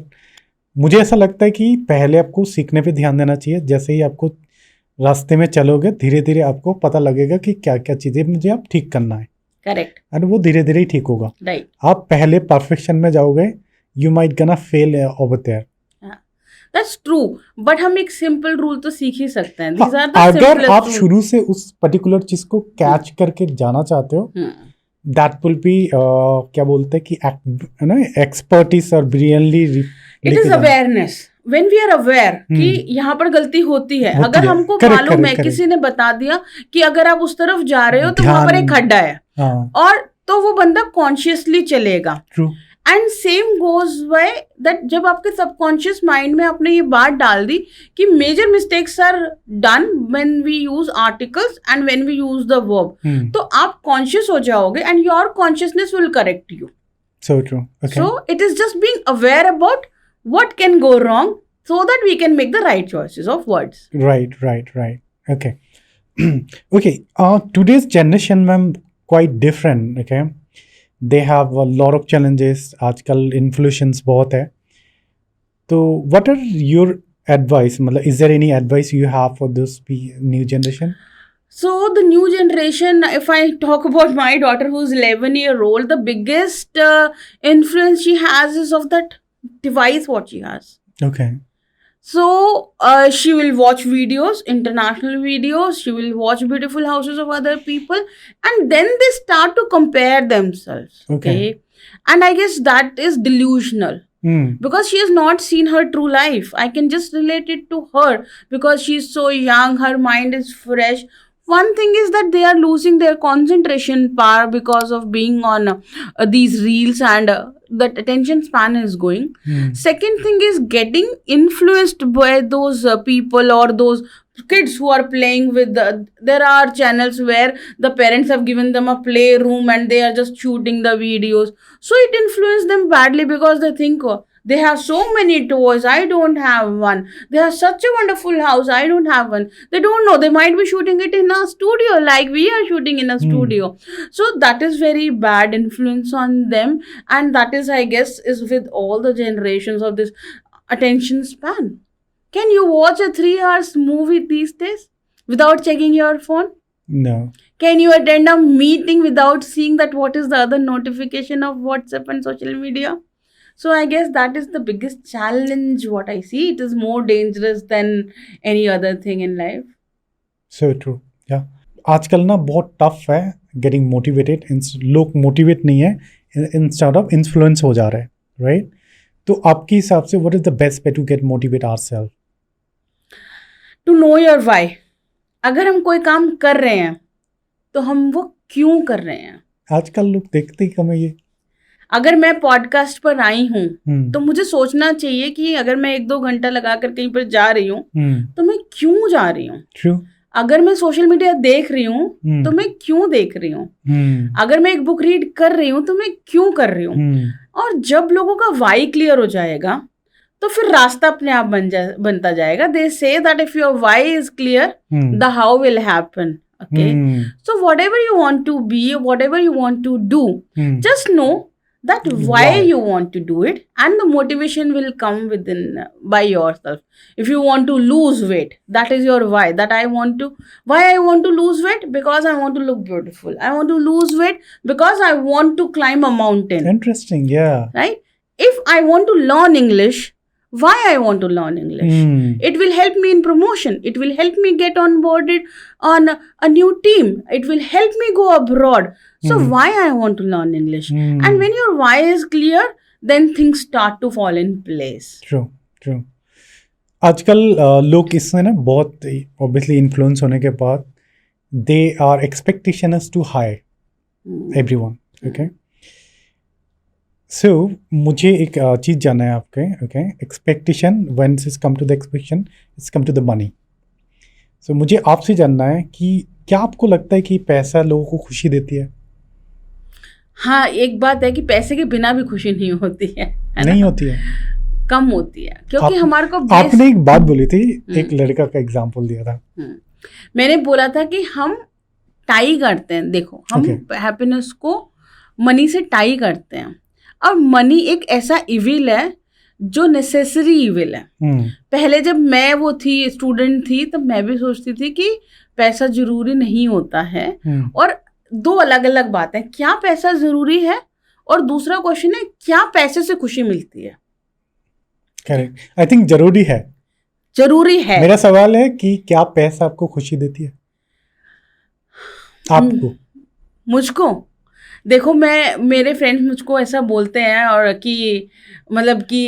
मुझे ऐसा लगता है कि पहले आपको सीखने पे ध्यान देना चाहिए. जैसे ही आपको रास्ते में चलोगे, धीरे धीरे आपको पता लगेगा कि क्या क्या चीज़ें मुझे आप ठीक करना है. करेक्ट. एंड वो धीरे धीरे ही ठीक होगा. राइट. आप पहले परफेक्शन में जाओगे you might gonna fail over there. That's true, but हम एक सिंपल रूल तो सीख ही सकते हैं. These are the अगर simplest आप rules. शुरू से उस पर्टिकुलर चीज को कैच करके जाना चाहते हो, that will be क्या बोलते हैं कि एक्सपर्टीज और brilliantly. It is awareness. When we are aware कि यहाँ पर गलती होती है, अगर हमको मालूम है, किसी ने बता दिया कि अगर आप उस तरफ जा रहे हो तो वहां पर एक खड्डा है, और तो वो बंदा कॉन्शियसली चलेगा. True. And same goes by that जब आपके सबकॉन्शियस माइंड में आपने ये बात डाल दी कि major mistakes are done when we use articles and when we use the verb, तो आप कॉन्शियस हो जाओगे and your consciousness will correct you. So true. Okay. So it is just being aware about what can go wrong so that we can make the right choices of words. Right. Okay. Okay. Today's generation, ma'am, quite different. Okay. They have a lot of challenges. आजकल influence बहुत है. तो what are your advice? मतलब is there any advice you have for this new generation? So the new generation, if I talk about my daughter who's 11-year-old, the biggest influence she has is of that device what she has. Okay. So she will watch videos, international videos, she will watch beautiful houses of other people, and then they start to compare themselves. Okay. And I guess that is delusional. Because she has not seen her true life. I can just relate it to her because she's so young, her mind is fresh. One thing is that they are losing their concentration power because of being on these reels, and that attention span is going. Second thing is getting influenced by those people or those kids who are playing with there are channels where the parents have given them a playroom and they are just shooting the videos. So it influences them badly because they think, they have so many toys, I don't have one. They have such a wonderful house, I don't have one. They don't know, they might be shooting it in a studio like we are shooting in a studio. So that is very bad influence on them, and that is, I guess, is with all the generations of this attention span. Can you watch a 3 hours movie these days without checking your phone? No. Can you attend a meeting without seeing that what is the other notification of WhatsApp and social media? So I guess that is the biggest challenge what I see. It is more dangerous than any other thing in life. So true. Yeah. आजकल ना बहुत टफ है getting motivated. लोग मोटिवेट नहीं है, instead of influence हो जा रहे हैं, right? तो आपके हिसाब से what is the best way to get motivate ourselves? To know your why. अगर हम कोई काम कर रहे हैं तो हम वो क्यों कर रहे हैं. आजकल लोग देखते ही कम है ये. अगर मैं पॉडकास्ट पर आई हूँ तो मुझे सोचना चाहिए कि अगर मैं 1-2 घंटा लगाकर कहीं पर जा रही हूँ तो मैं क्यों जा रही हूँ. True. अगर मैं सोशल मीडिया देख रही हूँ तो मैं क्यों देख रही हूँ. अगर मैं एक बुक रीड कर रही हूँ तो मैं क्यों कर रही हूँ. और जब लोगों का वाई क्लियर हो जाएगा तो फिर रास्ता अपने आप बनता जाएगा. They say that if your why is clear the how will happen. Okay. So whatever you want to be, whatever you want to do, just know that why you want to do it, and the motivation will come within by yourself. If you want to lose weight, that is your why. Why I want to lose weight? Because I want to look beautiful. I want to lose weight because I want to climb a mountain. Interesting. Yeah. Right? If I want to learn English, why I want to learn English? It will help me in promotion. It will help me get onboarded on a new team. It will help me go abroad. So why I want to learn English? And when your why is clear, then things start to fall in place. True. आजकल लोग इससे ना बहुत obviously influence होने के बाद their expectation is too high. Everyone. Okay. So मुझे एक चीज़ जानना है आपके. Okay. Expectation, when it's come to the expectation, it's come to the money. So मुझे आपसे जानना है कि क्या आपको लगता है कि पैसा लोगों को खुशी देती है? हाँ, एक बात है कि पैसे के बिना भी खुशी नहीं होती है. नहीं होती है, कम होती है, क्योंकि हमारे को आपने एक बात बोली थी, एक लड़का का एग्जांपल दिया था. मैंने बोला था कि हम टाई करते हैं. देखो, हम हैप्पीनेस को मनी से टाई करते हैं, और मनी एक ऐसा इविल है जो नेसेसरी इविल है. पहले जब मैं वो थी, स्टूडेंट थी, तब मैं भी सोचती थी कि पैसा जरूरी नहीं होता है. और दो अलग अलग बातें, क्या पैसा जरूरी है और दूसरा क्वेश्चन है क्या पैसे से खुशी मिलती है? करेक्ट, आई थिंक जरूरी है। जरूरी है। मेरा सवाल है कि क्या पैसा आपको खुशी देती है? आपको? मुझको देखो, मेरे फ्रेंड्स मुझको ऐसा बोलते हैं और कि मतलब कि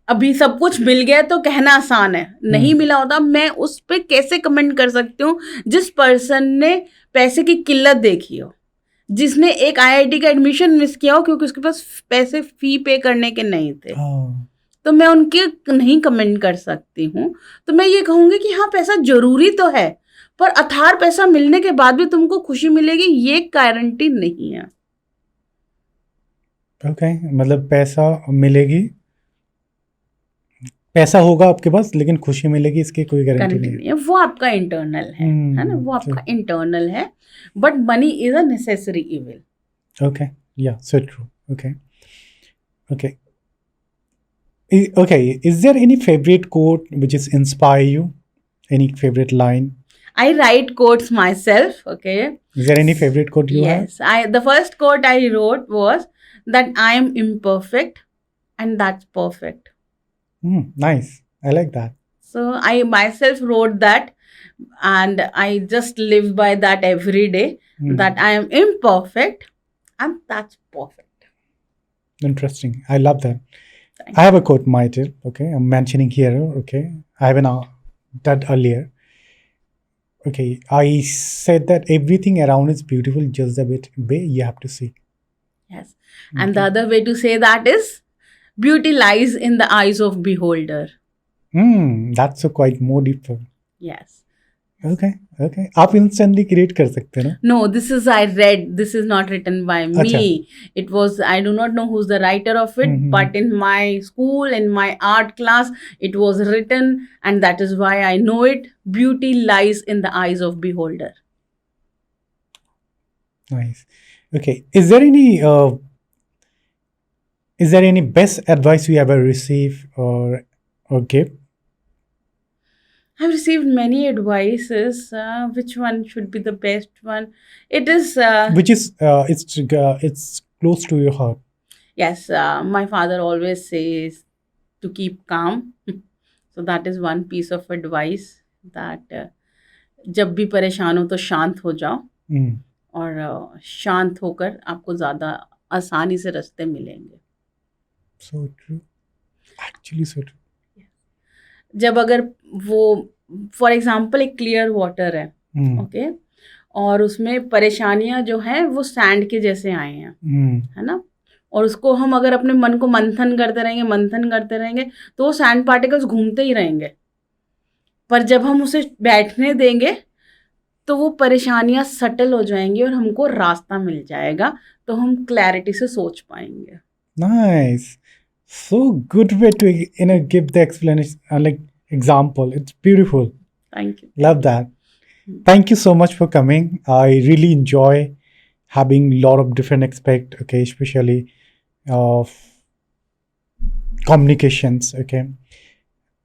अभी सब कुछ मिल गया तो कहना आसान है, नहीं मिला होता मैं उस पे कैसे कमेंट कर सकती हूँ जिस पर्सन ने पैसे की किल्लत देखी हो, जिसने एक आईआईटी का एडमिशन मिस किया हो क्योंकि उसके पास पैसे फी पे करने के नहीं थे। तो मैं उनके नहीं कमेंट कर सकती हूँ। तो मैं ये कहूँगी कि हाँ, पैसा जरूरी तो है, पर अथार पैसा मिलने के बाद भी तुमको खुशी मिलेगी ये गारंटी नहीं है। ओके, मतलब पैसा मिलेगी, पैसा होगा आपके पास लेकिन खुशी मिलेगी इसकी कोई गारंटी नहीं है। वो आपका इंटरनल है ना, वो आपका इंटरनल है, but money is a necessary evil. Okay, yeah so true. Okay, okay, okay, is there any favorite quote which is inspire you? Any favorite line? I write quotes myself. Okay, is there any favorite quote you have? Yes, the first quote I wrote was that I am imperfect and that's perfect. Nice, I like that. So I myself wrote that and I just live by that every day, that I am imperfect and that's perfect. Interesting, I love that. I have a quote myself, okay, I'm mentioning here, okay, I haven't done earlier. Okay, I said that everything around is beautiful, just a bit way you have to see. Yes, and the other way to say that is beauty lies in the eyes of beholder. That's so quite more deeper. Yes. Okay, okay. आप instantly create कर सकते हैं ना? No, this is I read. This is not written by me. It was, I do not know who's the writer of it, but in my school, in my art class, it was written, and that is why I know it. Beauty lies in the eyes of beholder. Nice. Okay. Is there any best advice you ever received or give? I've received many advices. Which one should be the best one? It is which is it's close to your heart. Yes, my father always says to keep calm. So that is one piece of advice, that जब भी परेशान हो तो शांत हो जाओ, और शांत होकर आपको ज़्यादा आसानी से रास्ते मिलेंगे. So true. Actually so true. जब अगर वो फॉर एग्जाम्पल एक क्लियर वाटर है, ओके, और उसमें परेशानियां जो हैं वो सैंड के जैसे आए हैं, है ना, और उसको हम अगर अपने मन को मंथन करते रहेंगे तो वो सैंड पार्टिकल्स घूमते ही रहेंगे, पर जब हम उसे बैठने देंगे तो वो परेशानियां सटल हो जाएंगी और हमको रास्ता मिल जाएगा, तो हम क्लैरिटी से सोच पाएंगे. Nice. So good way to give the explanation, like example. It's beautiful. Thank you. Love that. Thank you so much for coming. I really enjoy having a lot of different aspects, okay, especially of communications, okay.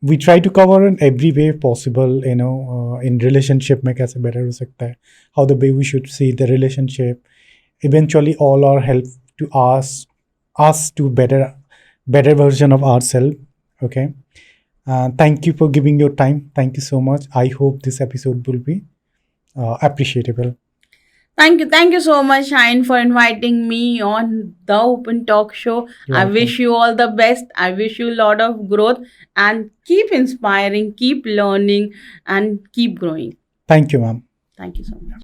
We try to cover in every way possible, in relationship में कैसे better हो सकता है, how the way we should see the relationship. Eventually all our help to us to better version of ourselves, okay. Thank you for giving your time. Thank you so much. I hope this episode will be appreciable. Thank you so much, Shine, for inviting me on the Open Talk Show. I wish you all the best. I wish you a lot of growth, and keep inspiring, keep learning, and keep growing. Thank you, ma'am. Thank you so much.